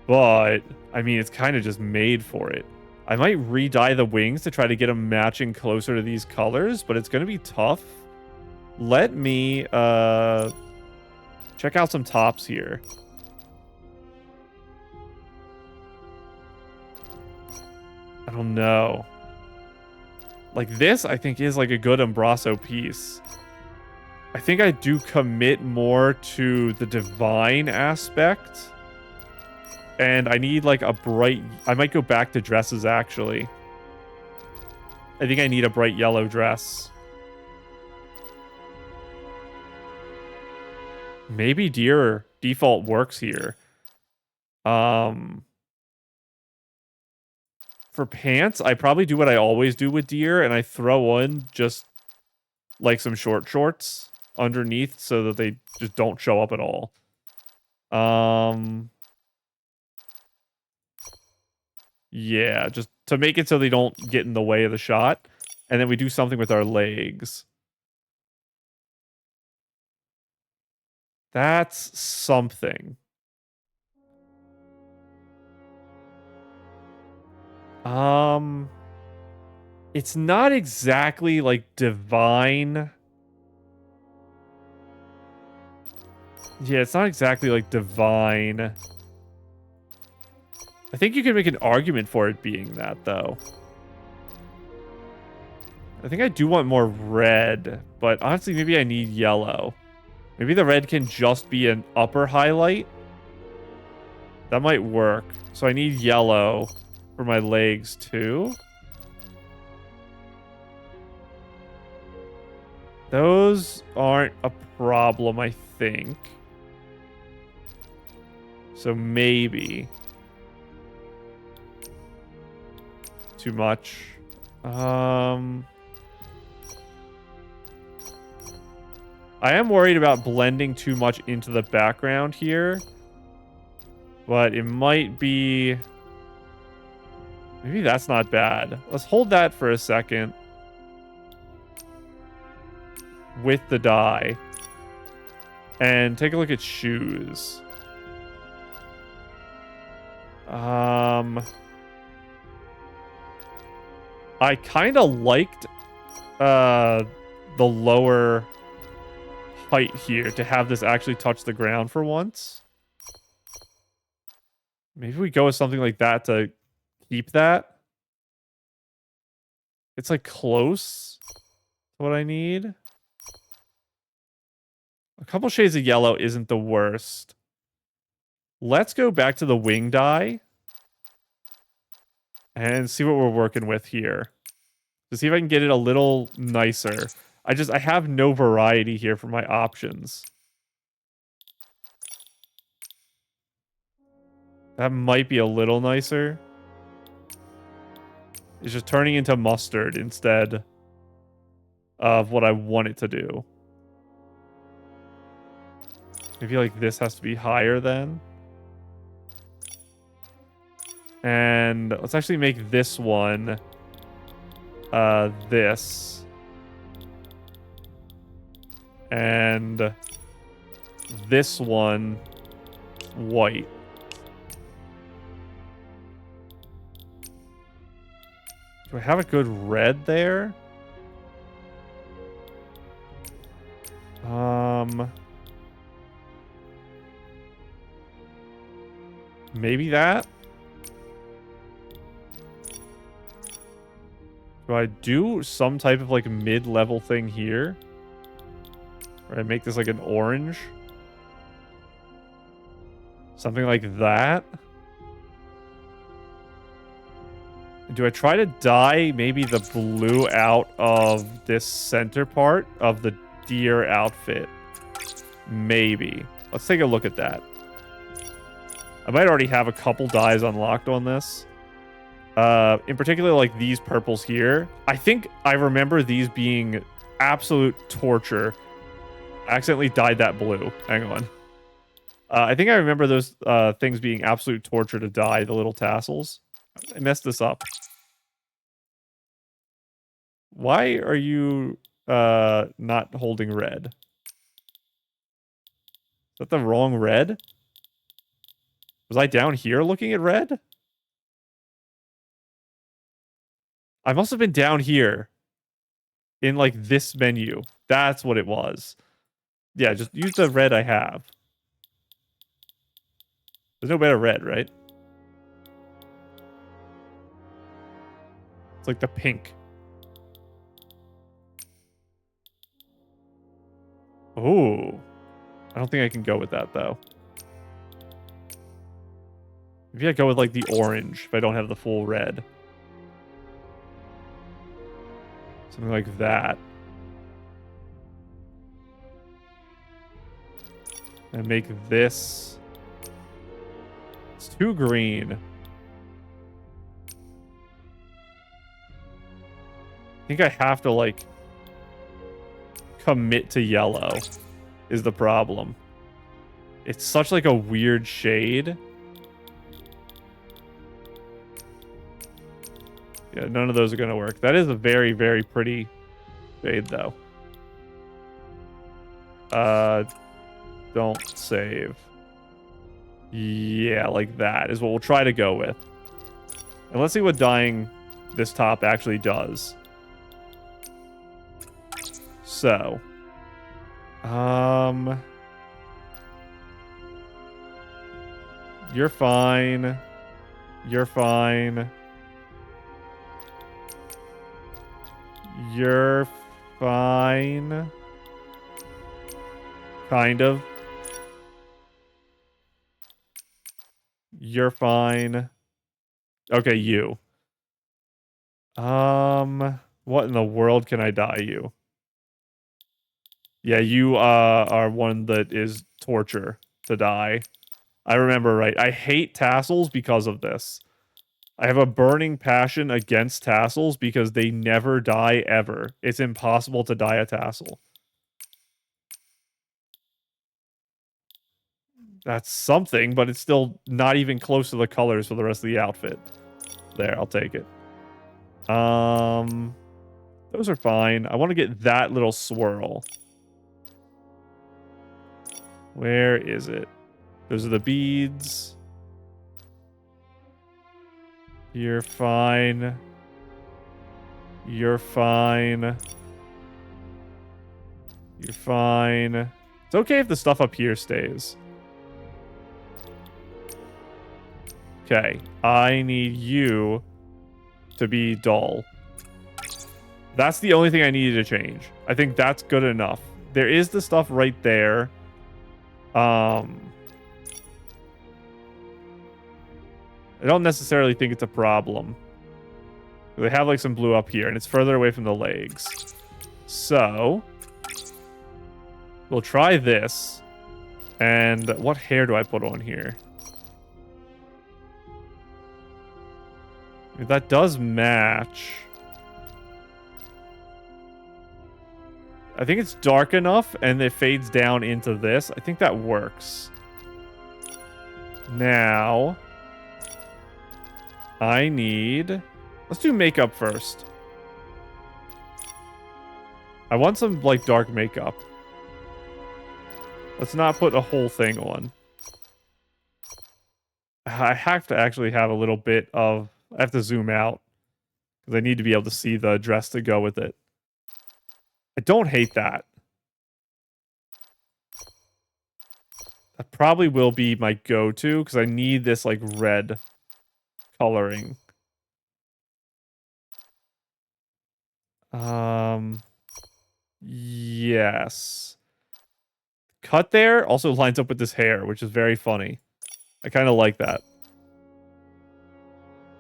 But, I mean, it's kind of just made for it. I might re-dye the wings to try to get them matching closer to these colors, but it's going to be tough. Let me check out some tops here. I don't know. Like, this, I think, is like a good Embrasso piece. I think I do commit more to the divine aspect. And I need, like, a bright... I might go back to dresses, actually. I think I need a bright yellow dress. Maybe deer default works here. For pants, I probably do what I always do with deer, and I throw in just, like, some short shorts underneath so that they just don't show up at all. Yeah, just to make it so they don't get in the way of the shot. And then we do something with our legs. That's something. It's not exactly, like, divine. Yeah, it's not exactly, like, divine. I think you can make an argument for it being that, though. I think I do want more red, but honestly, maybe I need yellow. Maybe the red can just be an upper highlight. That might work. So I need yellow for my legs, too. Those aren't a problem, I think. So maybe. Too much. I am worried about blending too much into the background here. But it might be... Maybe that's not bad. Let's hold that for a second. With the dye. And take a look at shoes. I kind of liked the lower height here to have this actually touch the ground for once. Maybe we go with something like that to keep that. It's like close to what I need. A couple shades of yellow isn't the worst. Let's go back to the wing dye. And see what we're working with here. To see if I can get it a little nicer. I have no variety here for my options. That might be a little nicer. It's just turning into mustard instead of what I want it to do. Maybe like this has to be higher then. And let's actually make this one this. And this one white. Do I have a good red there? Maybe that? Do I do some type of like mid-level thing here? Or I make this like an orange? Something like that? Do I try to dye maybe the blue out of this center part of the deer outfit? Maybe. Let's take a look at that. I might already have a couple dyes unlocked on this. In particular, like these purples here. I think I remember these being absolute torture. I accidentally dyed that blue. Hang on. I think I remember those things being absolute torture to dye, the little tassels. I messed this up. Why are you not holding red? Is that the wrong red? Was I down here looking at red? I must have been down here in like this menu. That's what it was. Yeah, just use the red I have. There's no better red, right? It's like the pink. Oh. I don't think I can go with that, though. Maybe I go with, like, the orange if I don't have the full red. Something like that. And make this... It's too green. I think I have to, like... commit to yellow is the problem. It's such, like, a weird shade. Yeah, none of those are going to work. That is a very, very pretty shade, though. Don't save. Yeah, like that is what we'll try to go with. And let's see what dyeing this top actually does. So. You're fine. You're fine. You're fine. Kind of. You're fine. Okay, you. What in the world can I dye you? Yeah, you are one that is torture to dye. I remember right. I hate tassels because of this. I have a burning passion against tassels because they never dye ever. It's impossible to dye a tassel. That's something, but it's still not even close to the colors for the rest of the outfit. There, I'll take it. Those are fine. I want to get that little swirl. Where is it? Those are the beads. You're fine. You're fine. You're fine. It's okay if the stuff up here stays. Okay, I need you to be dull. That's the only thing I needed to change. I think that's good enough. There is the stuff right there. I don't necessarily think it's a problem. They have like some blue up here, and it's further away from the legs. So, we'll try this. And what hair do I put on here? That does match. I think it's dark enough, and it fades down into this. I think that works. Now, I need... Let's do makeup first. I want some, like, dark makeup. Let's not put a whole thing on. I have to actually have a little bit of... I have to zoom out. Because I need to be able to see the dress to go with it. I don't hate that. That probably will be my go-to because I need this like red coloring. Yes. Cut there also lines up with this hair, which is very funny. I kind of like that.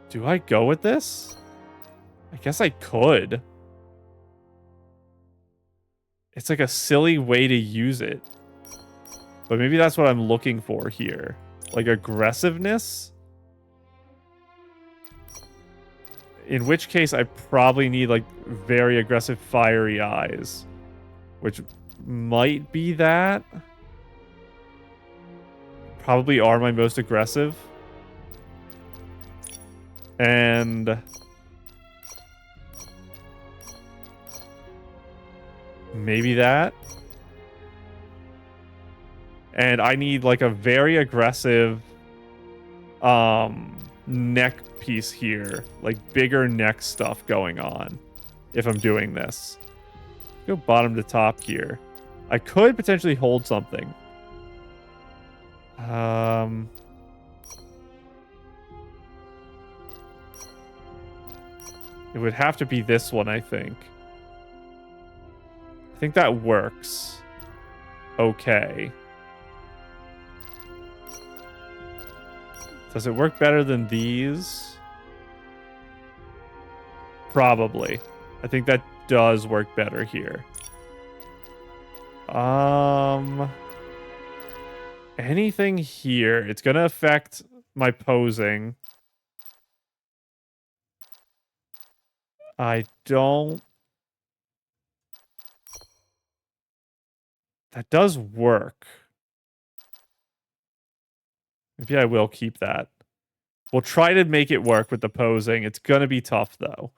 Do I go with this? I guess I could. It's like a silly way to use it. But maybe that's what I'm looking for here. Like aggressiveness? In which case I probably need like very aggressive fiery eyes. Which might be that. Probably are my most aggressive. And maybe that. And I need like a very aggressive neck piece here. Like bigger neck stuff going on if I'm doing this. Go bottom to top here. I could potentially hold something. It would have to be this one, I think. I think that works. Okay. Does it work better than these? Probably. I think that does work better here. Anything here? It's gonna affect my posing. I don't... That does work. Maybe I will keep that. We'll try to make it work with the posing. It's gonna be tough, though.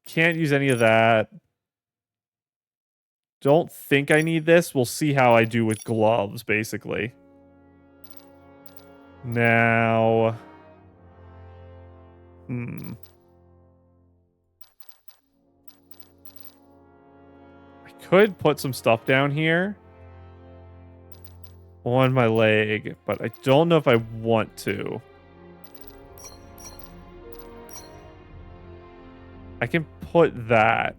Can't use any of that. Don't think I need this. We'll see how I do with gloves, basically. Now... I could put some stuff down here on my leg, but I don't know if I want to. I can put that.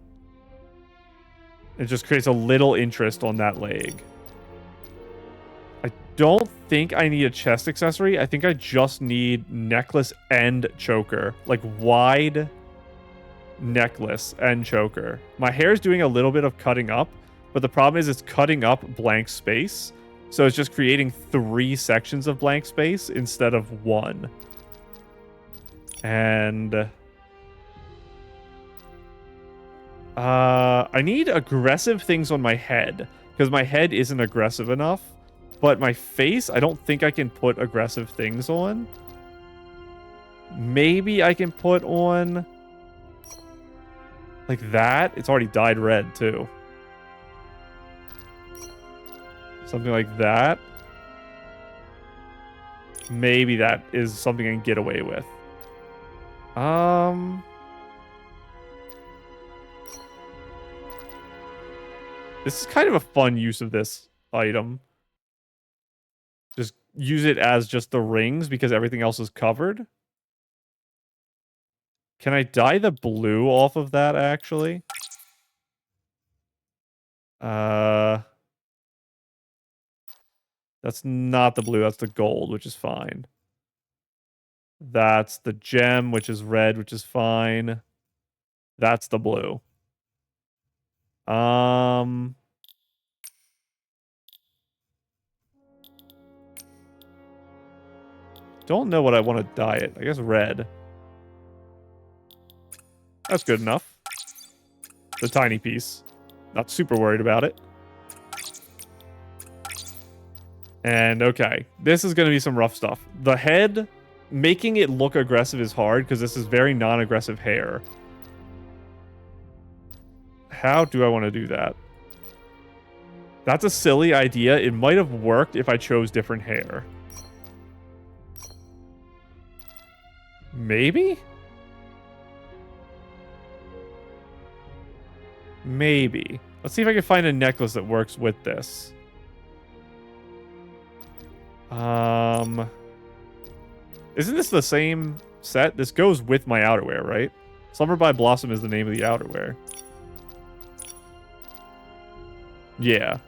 It just creates a little interest on that leg. I don't think I need a chest accessory. I think I just need necklace and choker. Like wide necklace and choker. My hair is doing a little bit of cutting up, but the problem is it's cutting up blank space. So it's just creating 3 sections of blank space instead of 1. And... I need aggressive things on my head, because my head isn't aggressive enough. But my face, I don't think I can put aggressive things on. Maybe I can put on... like that. It's already dyed red, too. Something like that. Maybe that is something I can get away with. This is kind of a fun use of this item. Just use it as just the rings because everything else is covered. Can I dye the blue off of that, actually? That's not the blue, that's the gold, which is fine. That's the gem, which is red, which is fine. That's the blue. Don't know what I want to dye it. I guess red. That's good enough. It's a tiny piece. Not super worried about it. And okay, this is going to be some rough stuff. The head, making it look aggressive is hard because this is very non-aggressive hair. How do I want to do that? That's a silly idea. It might have worked if I chose different hair. Maybe? Maybe. Let's see if I can find a necklace that works with this. Isn't this the same set? This goes with my outerwear, right? Summer by Blossom is the name of the outerwear. Yeah.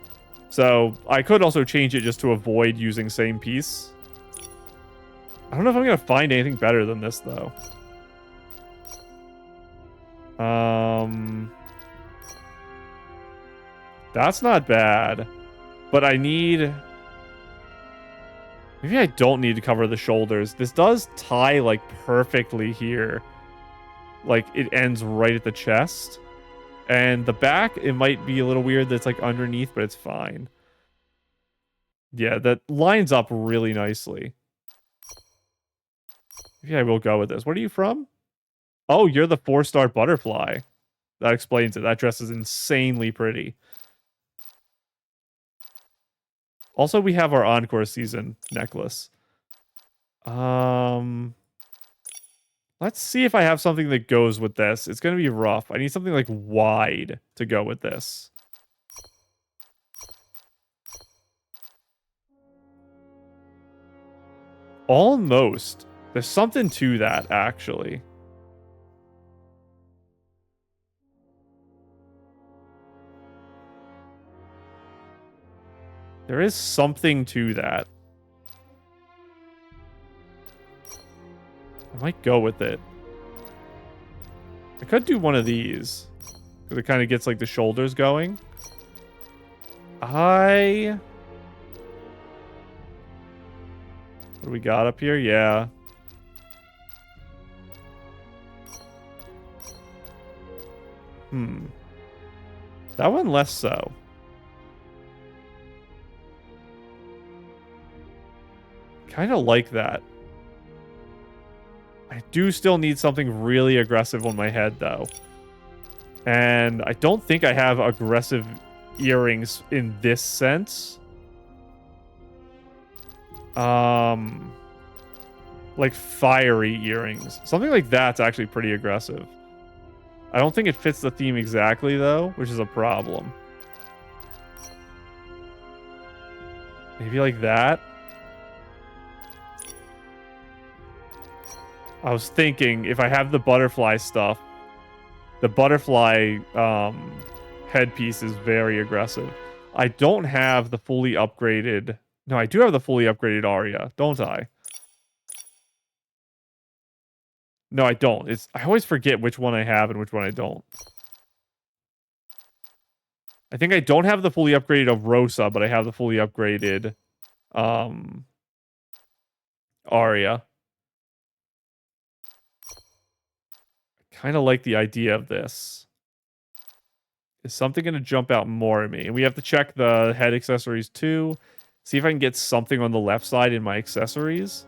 So I could also change it just to avoid using same piece. I don't know if I'm going to find anything better than this, though. That's not bad. But I need... Maybe I don't need to cover the shoulders. This does tie, like, perfectly here. Like, it ends right at the chest. And the back, it might be a little weird that it's, like, underneath, but it's fine. Yeah, that lines up really nicely. Maybe I will go with this. What are you from? Oh, you're the 4-star butterfly. That explains it. That dress is insanely pretty. Also, we have our Encore season necklace. Let's see if I have something that goes with this. It's going to be rough. I need something like wide to go with this. Almost. There's something to that, actually. There is something to that. I might go with it. I could do one of these. Because it kind of gets like the shoulders going. What do we got up here? Yeah. That one less so. Kind of like that. I do still need something really aggressive on my head, though. And I don't think I have aggressive earrings in this sense. Like fiery earrings. Something like that's actually pretty aggressive. I don't think it fits the theme exactly, though, which is a problem. Maybe like that. I was thinking if I have the butterfly stuff, the butterfly headpiece is very aggressive. I don't have the fully upgraded... No, I do have the fully upgraded Aria, don't I? No, I don't. I always forget which one I have and which one I don't. I think I don't have the fully upgraded of Rosa, but I have the fully upgraded Aria. Kind of like the idea of this. Is something going to jump out more at me? And we have to check the head accessories too. See if I can get something on the left side in my accessories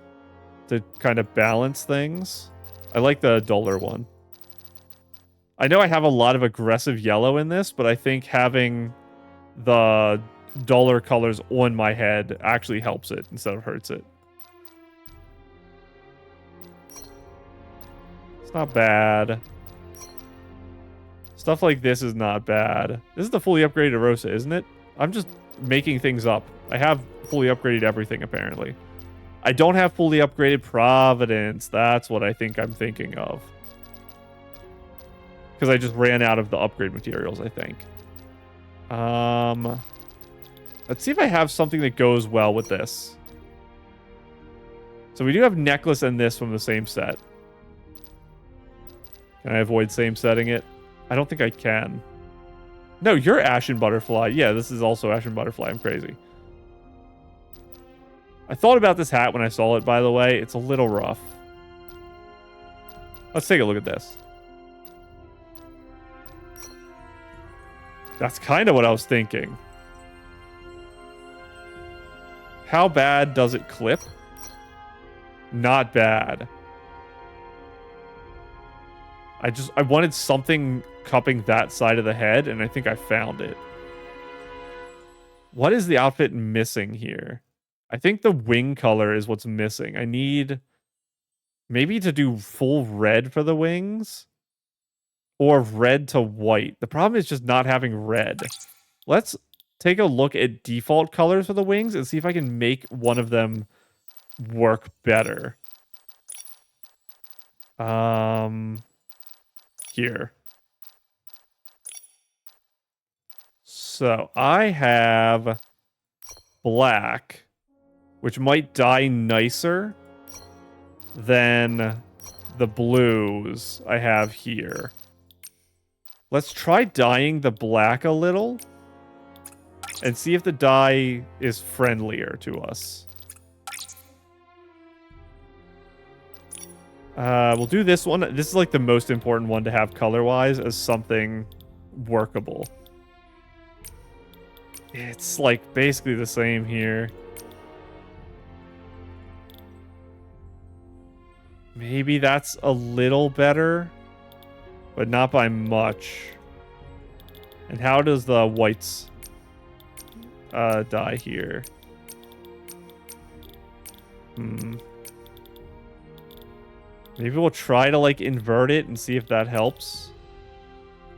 to kind of balance things. I like the duller one. I know I have a lot of aggressive yellow in this, but I think having the duller colors on my head actually helps it instead of hurts it. It's not bad. Stuff like this is not bad. This is the fully upgraded Rosa, isn't it? I'm just making things up. I have fully upgraded everything, apparently. I don't have fully upgraded Providence. That's what I think I'm thinking of. Because I just ran out of the upgrade materials, I think. Let's see if I have something that goes well with this. So we do have necklace and this from the same set. Can I avoid same setting it? I don't think I can. No, you're Ashen Butterfly. Yeah, this is also Ashen Butterfly. I'm crazy. I thought about this hat when I saw it, by the way. It's a little rough. Let's take a look at this. That's kind of what I was thinking. How bad does it clip? Not bad. I wanted something cupping that side of the head, and I think I found it. What is the outfit missing here? I think the wing color is what's missing. I need maybe to do full red for the wings. or red to white. The problem is just not having red. Let's take a look at default colors for the wings and see if I can make one of them work better. Here. So I have black, which might dye nicer than the blues I have here. Let's try dyeing the black a little and see if the dye is friendlier to us. We'll do this one. This is like the most important one to have color-wise as something workable. It's like basically the same here. Maybe that's a little better, but not by much. And how does the whites dye here? Maybe we'll try to like invert it and see if that helps.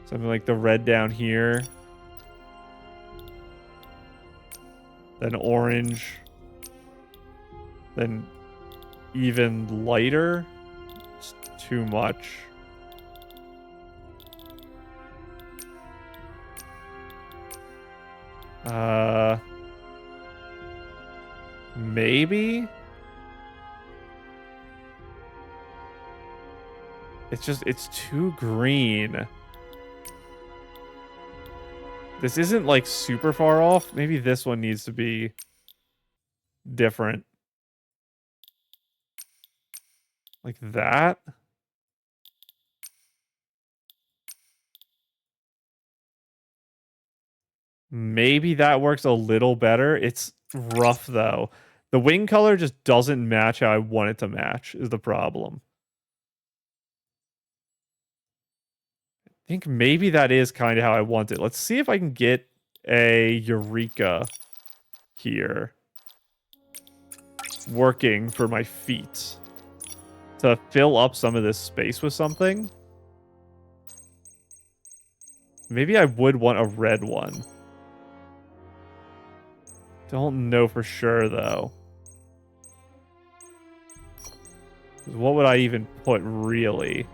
Something like the red down here. Then orange. Then even lighter. It's too much. Maybe? It's too green. This isn't like super far off. Maybe this one needs to be different. Like that. Maybe that works a little better. It's rough though. The wing color just doesn't match how I want it to match is the problem. I think maybe that is kind of how I want it. Let's see if I can get a Eureka here working for my feet to fill up some of this space with something. Maybe I would want a red one. Don't know for sure, though. What would I even put, really?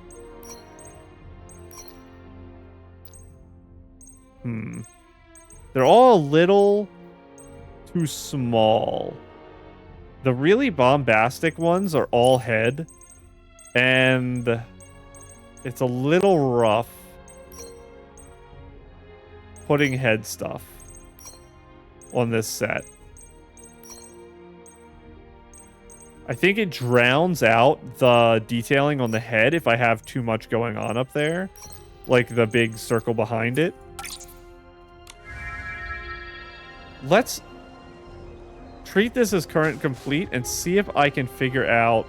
They're all a little too small. The really bombastic ones are all head. And it's a little rough putting head stuff on this set. I think it drowns out the detailing on the head if I have too much going on up there. Like the big circle behind it. Let's treat this as current complete and see if I can figure out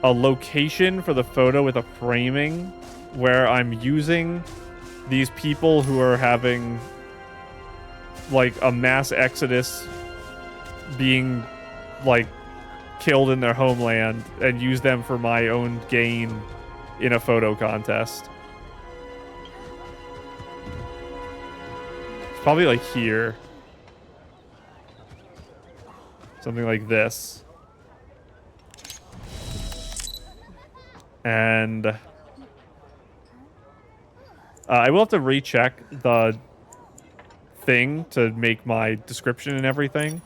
a location for the photo with a framing where I'm using these people who are having like a mass exodus being like killed in their homeland and use them for my own gain in a photo contest. It's probably like here. Something like this. And I will have to recheck the thing to make my description and everything.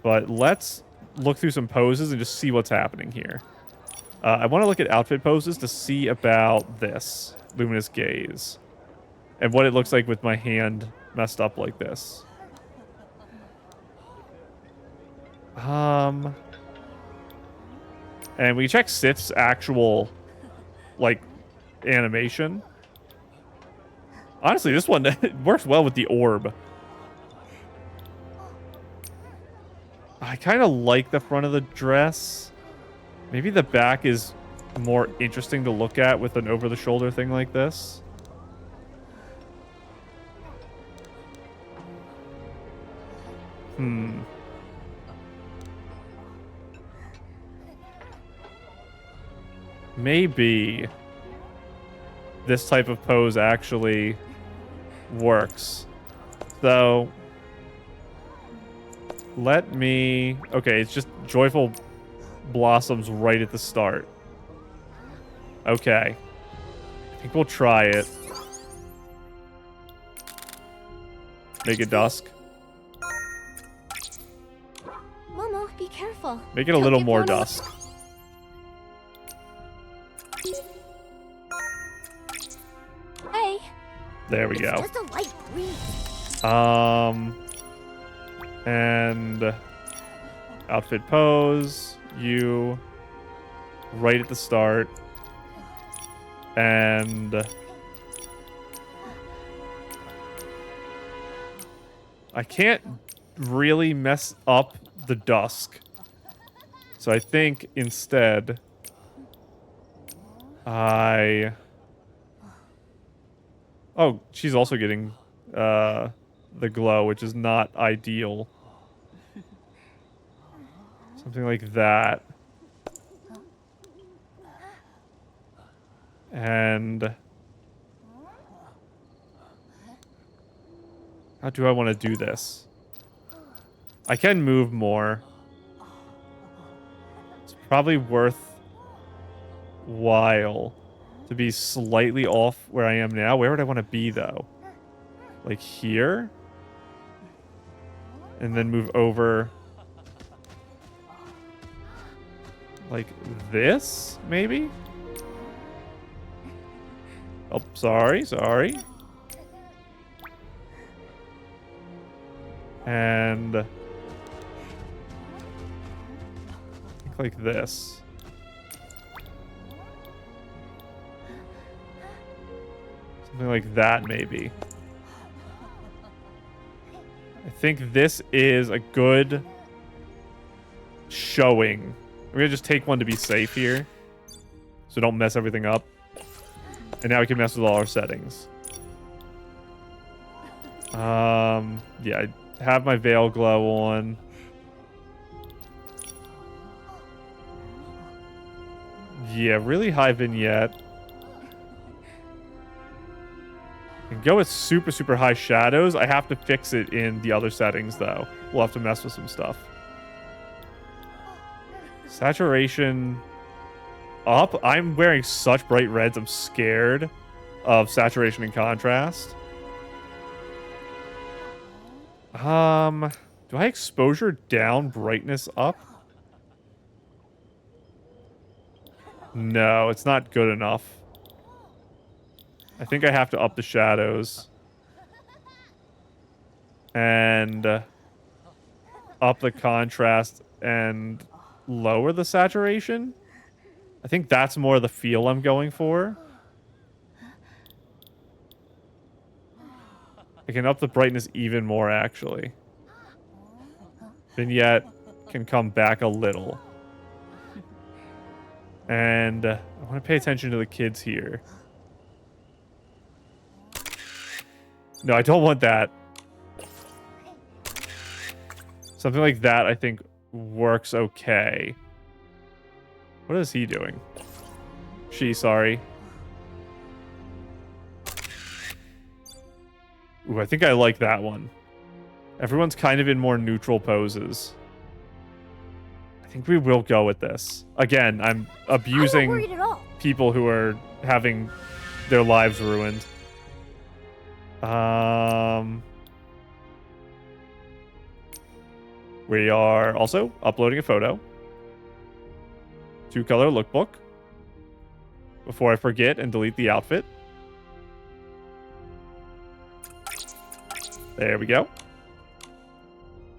But let's look through some poses and just see what's happening here. I want to look at outfit poses to see about this luminous gaze and what it looks like with my hand messed up like this. And we check Sif's actual, like, animation. Honestly, this one works well with the orb. I kind of like the front of the dress. Maybe the back is more interesting to look at with an over-the-shoulder thing like this. Maybe. this type of pose actually works. So let me... Okay, it's just joyful blossoms right at the start. Okay. I think we'll try it. Make it dusk. Momo, be careful. Make it a little more dusk. Hey. There we go. Just a light breeze. And outfit pose, you right at the start, and I can't really mess up the dusk, so I think instead oh, she's also getting the glow, which is not ideal. Something like that. And how do I want to do this? I can move more. It's probably worthwhile to be slightly off where I am now. Where would I want to be, though? Like here? And then move over like this, maybe? Oh, sorry. And I think like this. Something like that, maybe. I think this is a good showing. We're gonna just take one to be safe here, so don't mess everything up. And now we can mess with all our settings. Yeah, I have my veil glow on. Yeah, really high vignette. And go with super, super high shadows. I have to fix it in the other settings, though. We'll have to mess with some stuff. Saturation up. I'm wearing such bright reds. I'm scared of saturation and contrast. Do I exposure down, brightness up? No, it's not good enough. I think I have to up the shadows. And up the contrast and lower the saturation. I think that's more the feel I'm going for. I can up the brightness even more, actually. Vignette can come back a little. And I want to pay attention to the kids here. No, I don't want that. Something like that, I think, works okay. What is he doing? Sorry. Ooh, I think I like that one. Everyone's kind of in more neutral poses. I think we will go with this. Again, I'm abusing people who are having their lives ruined. We are also uploading a photo. 2-color lookbook. Before I forget and delete the outfit. There we go.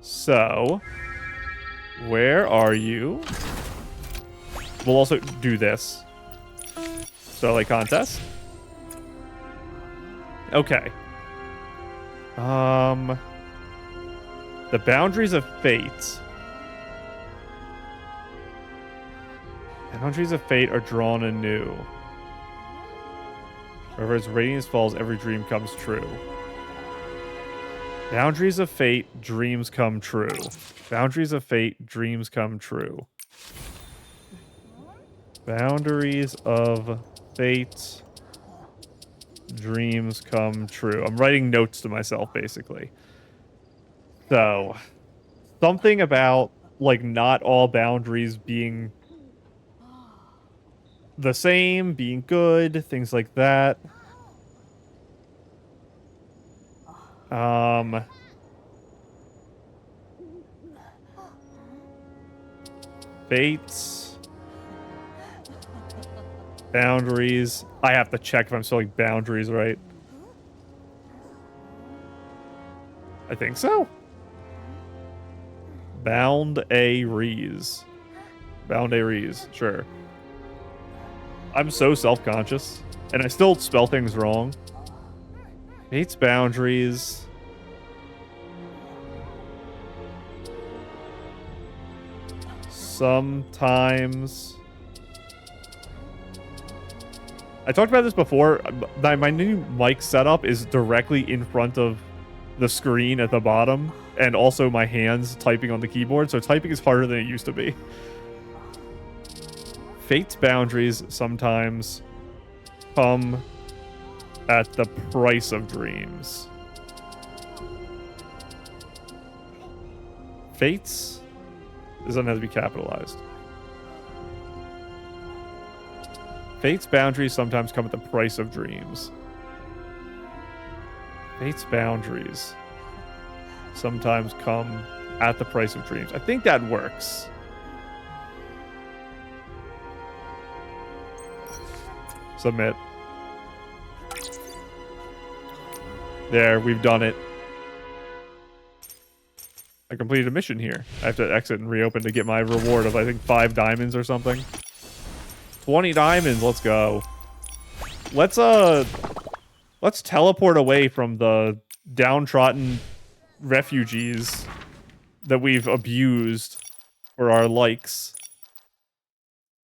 So, where are you? We'll also do this. Starlight contest. Okay. The boundaries of fate. Boundaries of fate are drawn anew. Wherever its radiance falls, every dream comes true. Boundaries of fate, dreams come true. Boundaries of fate, dreams come true. Boundaries of fate, dreams come true. I'm writing notes to myself, basically. So, something about, like, not all boundaries being the same, being good, things like that. Fates. Boundaries. I have to check if I'm spelling boundaries right. I think so. Bound-a-rees. Bound-a-rees, sure. I'm so self-conscious, and I still spell things wrong. Fate's boundaries. Sometimes. I talked about this before. My new mic setup is directly in front of the screen at the bottom, and also my hands typing on the keyboard, so typing is harder than it used to be. Fate's boundaries sometimes come at the price of dreams. Fates? This doesn't have to be capitalized. Fate's boundaries sometimes come at the price of dreams. Fate's boundaries sometimes come at the price of dreams. I think that works. Submit. There, we've done it. I completed a mission here. I have to exit and reopen to get my reward of, I think, 5 diamonds or something. 20 diamonds, let's go. Let's teleport away from the downtrodden refugees that we've abused for our likes.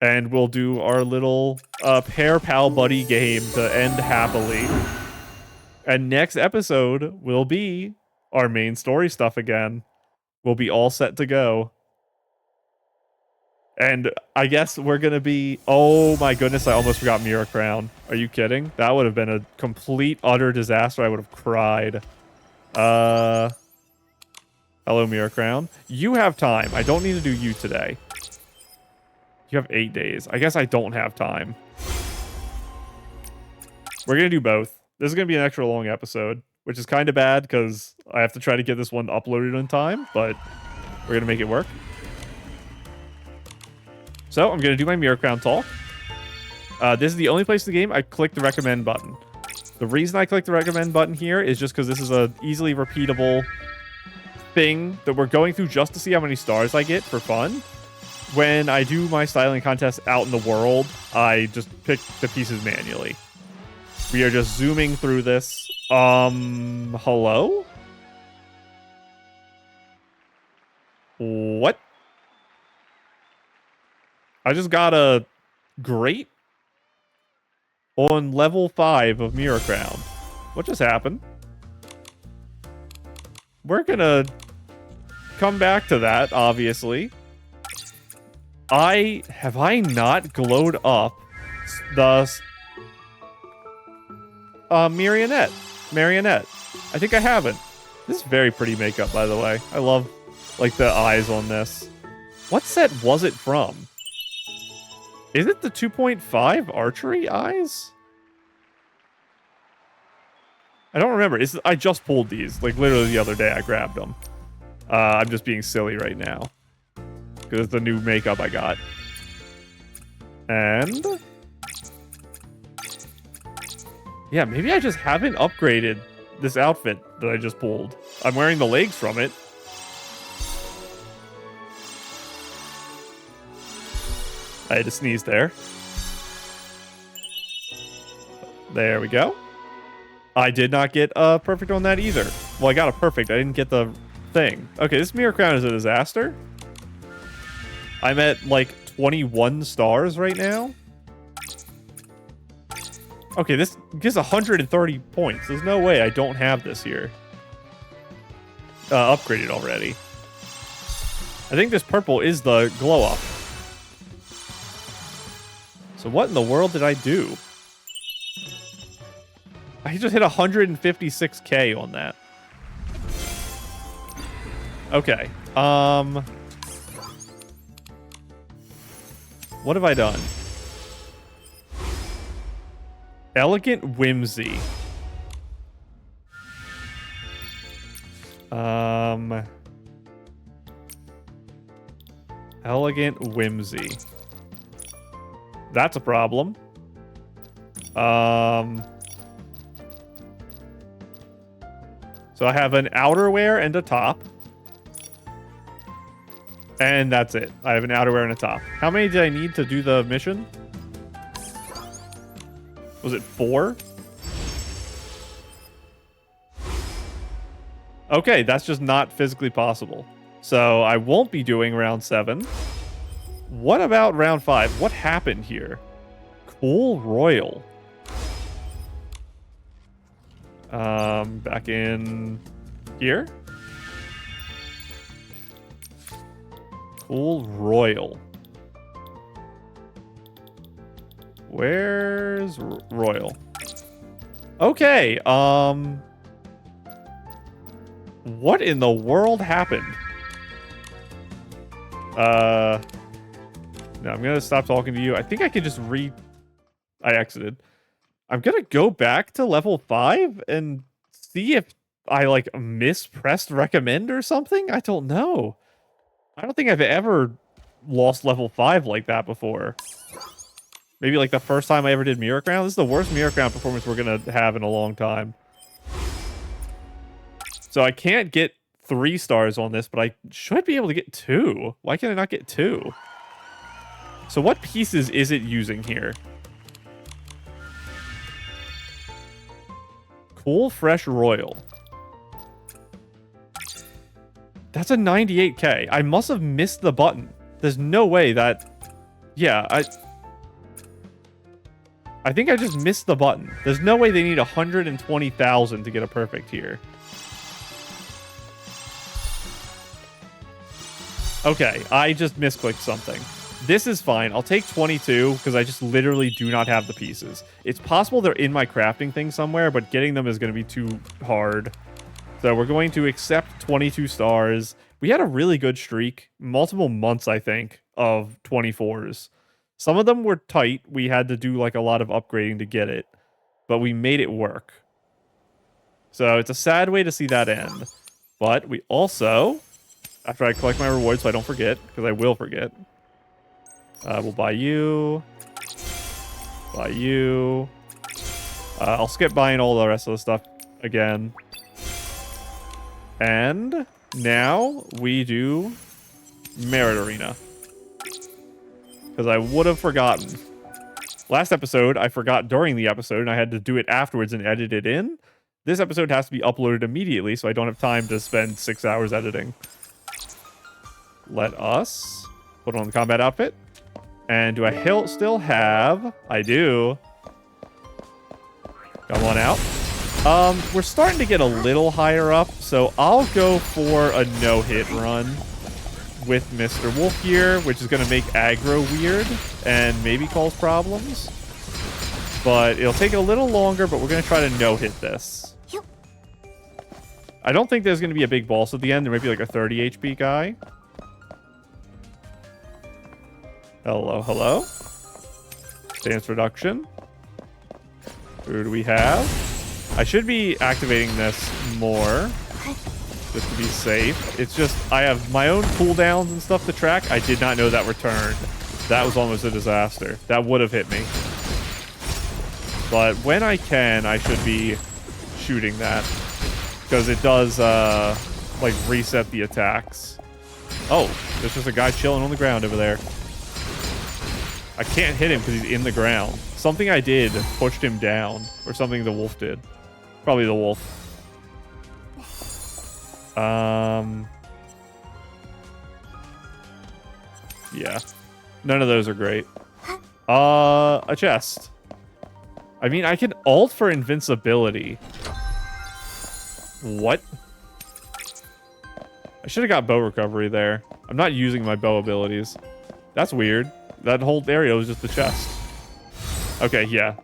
And we'll do our little pair pal buddy game to end happily. And next episode will be our main story stuff again. We'll be all set to go. And I guess we're going to be... Oh my goodness, I almost forgot Mirror Crown. Are you kidding? That would have been a complete, utter disaster. I would have cried. Hello, Mirror Crown. You have time. I don't need to do you today. You have 8 days. I guess I don't have time. We're going to do both. This is going to be an extra long episode, which is kind of bad because I have to try to get this one uploaded in time, but we're going to make it work. So I'm going to do my Mirror Crown talk. This is the only place in the game I click the recommend button. The reason I click the recommend button here is just because this is a easily repeatable thing that we're going through just to see how many stars I get for fun. When I do my styling contest out in the world, I just pick the pieces manually. We are just zooming through this. Hello? What? I just got a great on level 5 of Mirror Crown. What just happened? We're gonna come back to that, obviously. Have I not glowed up the Marionette. I think I haven't. This is very pretty makeup, by the way. I love, like, the eyes on this. What set was it from? Is it the 2.5 archery eyes? I don't remember. I just pulled these. Like, literally the other day I grabbed them. I'm just being silly right now. Because it's the new makeup I got. And... yeah, maybe I just haven't upgraded this outfit that I just pulled. I'm wearing the legs from it. I had to sneeze there. There we go. I did not get a perfect on that either. Well, I got a perfect. I didn't get the thing. Okay, this Mirror Crown is a disaster. I'm at, like, 21 stars right now. Okay, this gives 130 points. There's no way I don't have this here. Upgraded already. I think this purple is the glow up. So what in the world did I do? I just hit 156k on that. Okay. What have I done? Elegant Whimsy. Elegant Whimsy. That's a problem. So I have an outerwear and a top. And that's it. I have an outerwear and a top. How many did I need to do the mission? Was it 4? Okay, that's just not physically possible. So I won't be doing round 7. What about round 5? What happened here? Cool Royal. Back in here. Cool Royal. Where's Royal? Okay, what in the world happened? No, I'm gonna stop talking to you. I think I can just I exited. I'm gonna go back to level 5 and see if I, like, mispressed recommend or something? I don't know. I don't think I've ever lost level 5 like that before. Maybe, like, the first time I ever did Mirror Ground. This is the worst Mirror Ground performance we're gonna have in a long time. So I can't get 3 stars on this, but I should be able to get 2. Why can I not get 2? So what pieces is it using here? Cool Fresh Royal. That's a 98k. I must have missed the button. There's no way that... Yeah, I think I just missed the button. There's no way they need 120,000 to get a perfect here. Okay, I just misclicked something. This is fine. I'll take 22 because I just literally do not have the pieces. It's possible they're in my crafting thing somewhere, but getting them is going to be too hard. So we're going to accept 22 stars. We had a really good streak. Multiple months, I think, of 24s. Some of them were tight. We had to do, like, a lot of upgrading to get it. But we made it work. So it's a sad way to see that end. But we also... After I collect my rewards so I don't forget, because I will forget. We'll buy you. Buy you. I'll skip buying all the rest of the stuff again. And now we do Merit Arena. Because I would have forgotten. Last episode, I forgot during the episode, and I had to do it afterwards and edit it in. This episode has to be uploaded immediately, so I don't have time to spend 6 hours editing. Let us put on the combat outfit. And do I still have... I do. Come on out. We're starting to get a little higher up, so I'll go for a no-hit run with Mr. Wolf here, which is going to make aggro weird and maybe cause problems. But it'll take a little longer, but we're going to try to no-hit this. I don't think there's going to be a big boss at the end. There might be like a 30 HP guy. Hello, hello. Stance reduction. Who do we have? I should be activating this more, just to be safe. It's just, I have my own cooldowns and stuff to track. I did not know that returned. That was almost a disaster. That would have hit me. But when I can, I should be shooting that. Because it does, like, reset the attacks. Oh, there's just a guy chilling on the ground over there. I can't hit him because he's in the ground. Something I did pushed him down. Or something the wolf did. Probably the wolf. Yeah. None of those are great. A chest. I mean, I can ult for invincibility. What? I should have got bow recovery there. I'm not using my bow abilities. That's weird. That whole area was just the chest. Okay, yeah.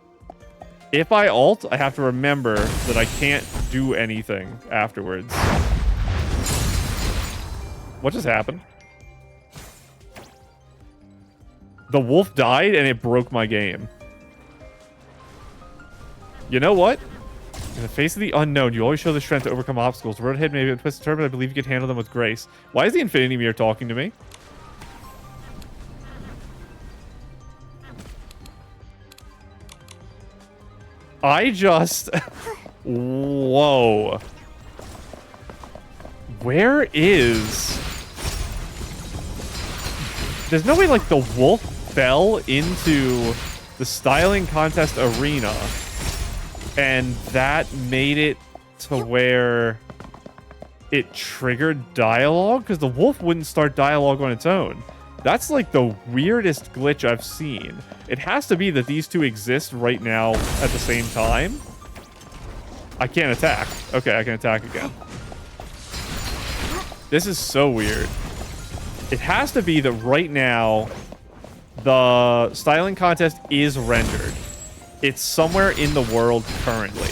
If I ult, I have to remember that I can't do anything afterwards. What just happened? The wolf died and it broke my game. You know what? In the face of the unknown, you always show the strength to overcome obstacles. Road ahead maybe a twisted turn, but I believe you can handle them with grace. Why is the Infinity Mirror talking to me? I just... Whoa. Where is... There's no way, like, the wolf fell into the styling contest arena, and that made it to where it triggered dialogue? Because the wolf wouldn't start dialogue on its own. That's, like, the weirdest glitch I've seen. It has to be that these two exist right now at the same time. I can't attack. Okay, I can attack again. This is so weird. It has to be that right now, the styling contest is rendered. It's somewhere in the world currently.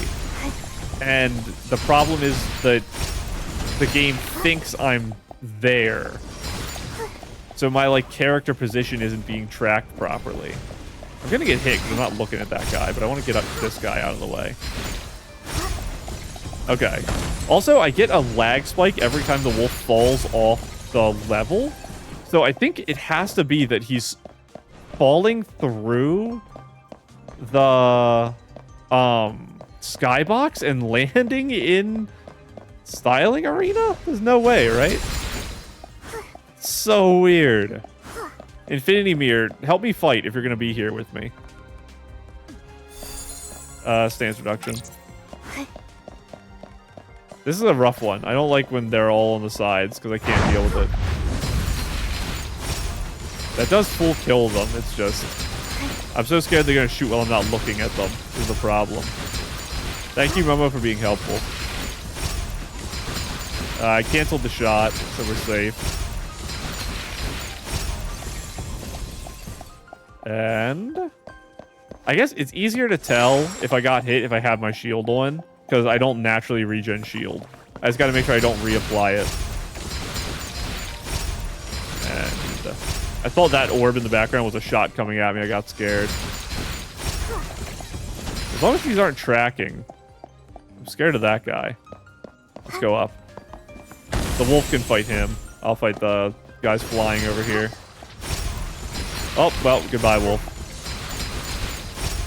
And the problem is that the game thinks I'm there. So my, like, character position isn't being tracked properly. I'm gonna get hit because I'm not looking at that guy, but I want to get this guy out of the way. Okay. Also, I get a lag spike every time the wolf falls off the level. So I think it has to be that he's falling through the skybox and landing in styling arena? There's no way, right? So weird. Infinity Mirror, help me fight if you're going to be here with me. Stance reduction. This is a rough one. I don't like when they're all on the sides because I can't deal with it. That does full kill them. It's just... I'm so scared they're going to shoot while I'm not looking at them is the problem. Thank you, Momo, for being helpful. I canceled the shot, so we're safe. And I guess it's easier to tell if I got hit if I have my shield on, because I don't naturally regen shield. I just got to make sure I don't reapply it. And I thought that orb in the background was a shot coming at me. I got scared. As long as these aren't tracking. I'm scared of that guy. Let's go up. The wolf can fight him. I'll fight the guys flying over here. Oh, well, goodbye, wolf.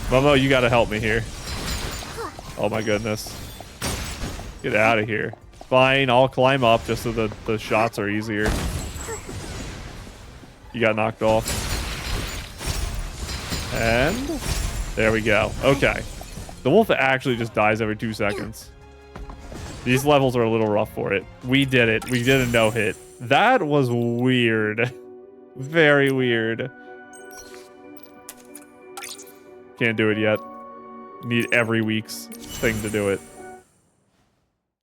Momo, you gotta help me here. Oh my goodness. Get out of here. Fine, I'll climb up just so that the shots are easier. You got knocked off. And there we go. Okay. The wolf actually just dies every 2 seconds. These levels are a little rough for it. We did it. We did a no-hit. That was weird. Very weird. Can't do it yet. Need every week's thing to do it.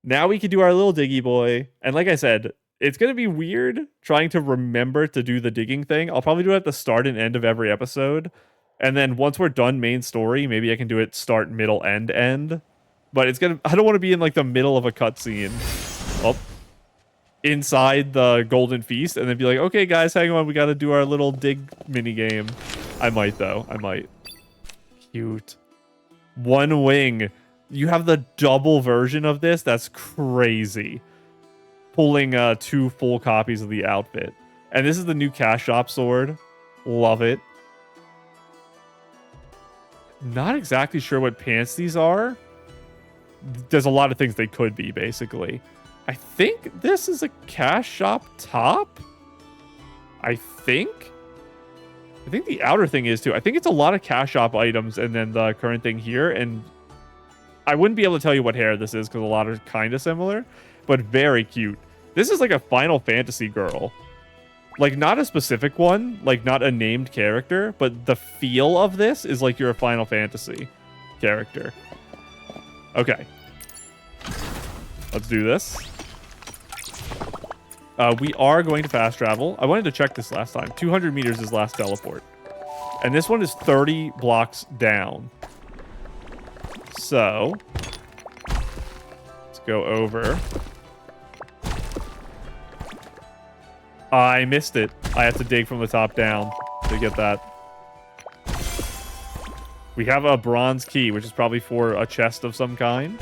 Now we can do our little diggy boy. And like I said, it's going to be weird trying to remember to do the digging thing. I'll probably do it at the start and end of every episode. And then once we're done main story, maybe I can do it start, middle, end. But it's going to... I don't want to be in like the middle of a cutscene. Oh. Inside the Golden Feast and then be like, okay, guys, hang on. We got to do our little dig mini game. I might, though. I might. Cute. One wing. You have the double version of this? That's crazy. Pulling 2 full copies of the outfit. And this is the new cash shop sword. Love it. Not exactly sure what pants these are. There's a lot of things they could be, basically. I think this is a cash shop top. I think the outer thing is too. I think it's a lot of cash shop items and then the current thing here. And I wouldn't be able to tell you what hair this is because a lot are kind of similar, but very cute. This is like a Final Fantasy girl. Like not a specific one, like not a named character, but the feel of this is like you're a Final Fantasy character. Okay. Let's do this. We are going to fast travel. I wanted to check this last time. 200 meters is last teleport. And this one is 30 blocks down. So, let's go over. I missed it. I have to dig from the top down to get that. We have a bronze key, which is probably for a chest of some kind.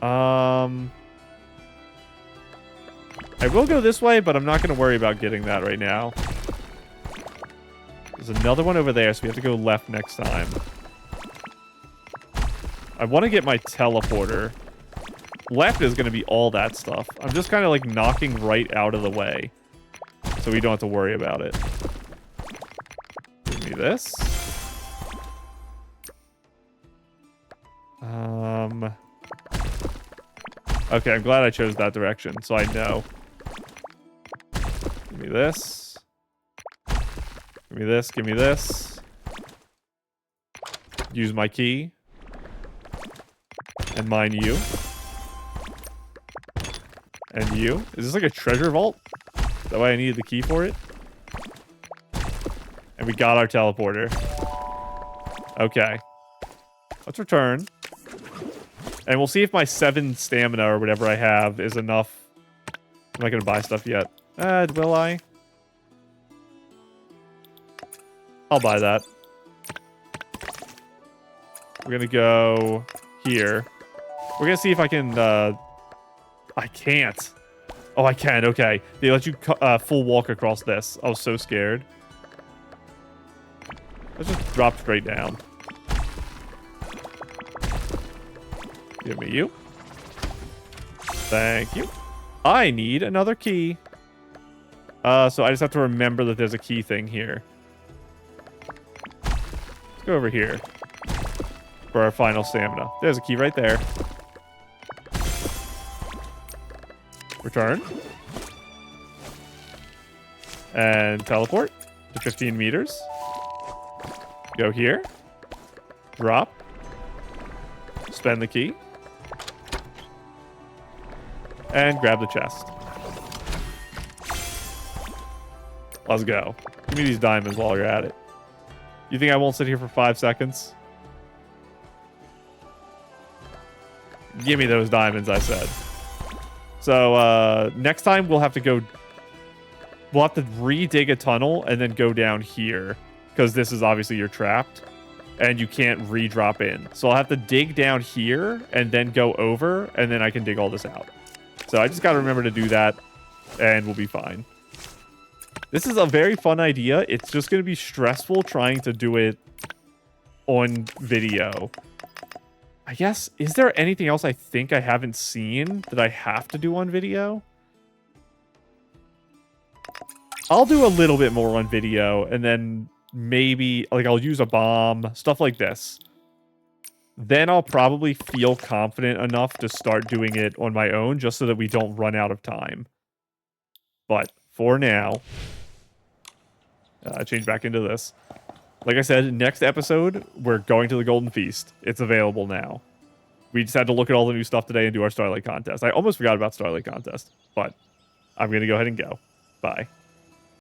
I will go this way, but I'm not going to worry about getting that right now. There's another one over there, so we have to go left next time. I want to get my teleporter. Left is going to be all that stuff. I'm just kind of like knocking right out of the way, so we don't have to worry about it. Give me this. Okay, I'm glad I chose that direction, so I know. Give me this. Give me this, give me this. Use my key. And mine you. And you. Is this like a treasure vault? Is that why I needed the key for it? And we got our teleporter. Okay. Let's return. And we'll see if my 7 stamina or whatever I have is enough. I'm not going to buy stuff yet. Will I? I'll buy that. We're going to go here. We're going to see if I can... I can't. Oh, I can. Okay. They let you full walk across this. I was so scared. Let's just drop straight down. Give me you. Thank you. I need another key. So I just have to remember that there's a key thing here. Let's go over here for our final stamina. There's a key right there. Return. And teleport to 15 meters. Go here. Drop. Spend the key. And grab the chest. Let's go. Give me these diamonds while you're at it. You think I won't sit here for 5 seconds? Give me those diamonds, I said. So, next time we'll have to go... We'll have to re-dig a tunnel and then go down here. Because this is obviously you're trapped. And you can't re-drop in. So I'll have to dig down here and then go over. And then I can dig all this out. So I just got to remember to do that. And we'll be fine. This is a very fun idea. It's just going to be stressful trying to do it on video. I guess, is there anything else I think I haven't seen that I have to do on video? I'll do a little bit more on video, and then maybe, like, I'll use a bomb, stuff like this. Then I'll probably feel confident enough to start doing it on my own, just so that we don't run out of time. But for now, change back into this. Like I said, next episode, we're going to the Golden Feast. It's available now. We just had to look at all the new stuff today and do our Starlight Contest. I almost forgot about Starlight Contest, but I'm going to go ahead and go. Bye.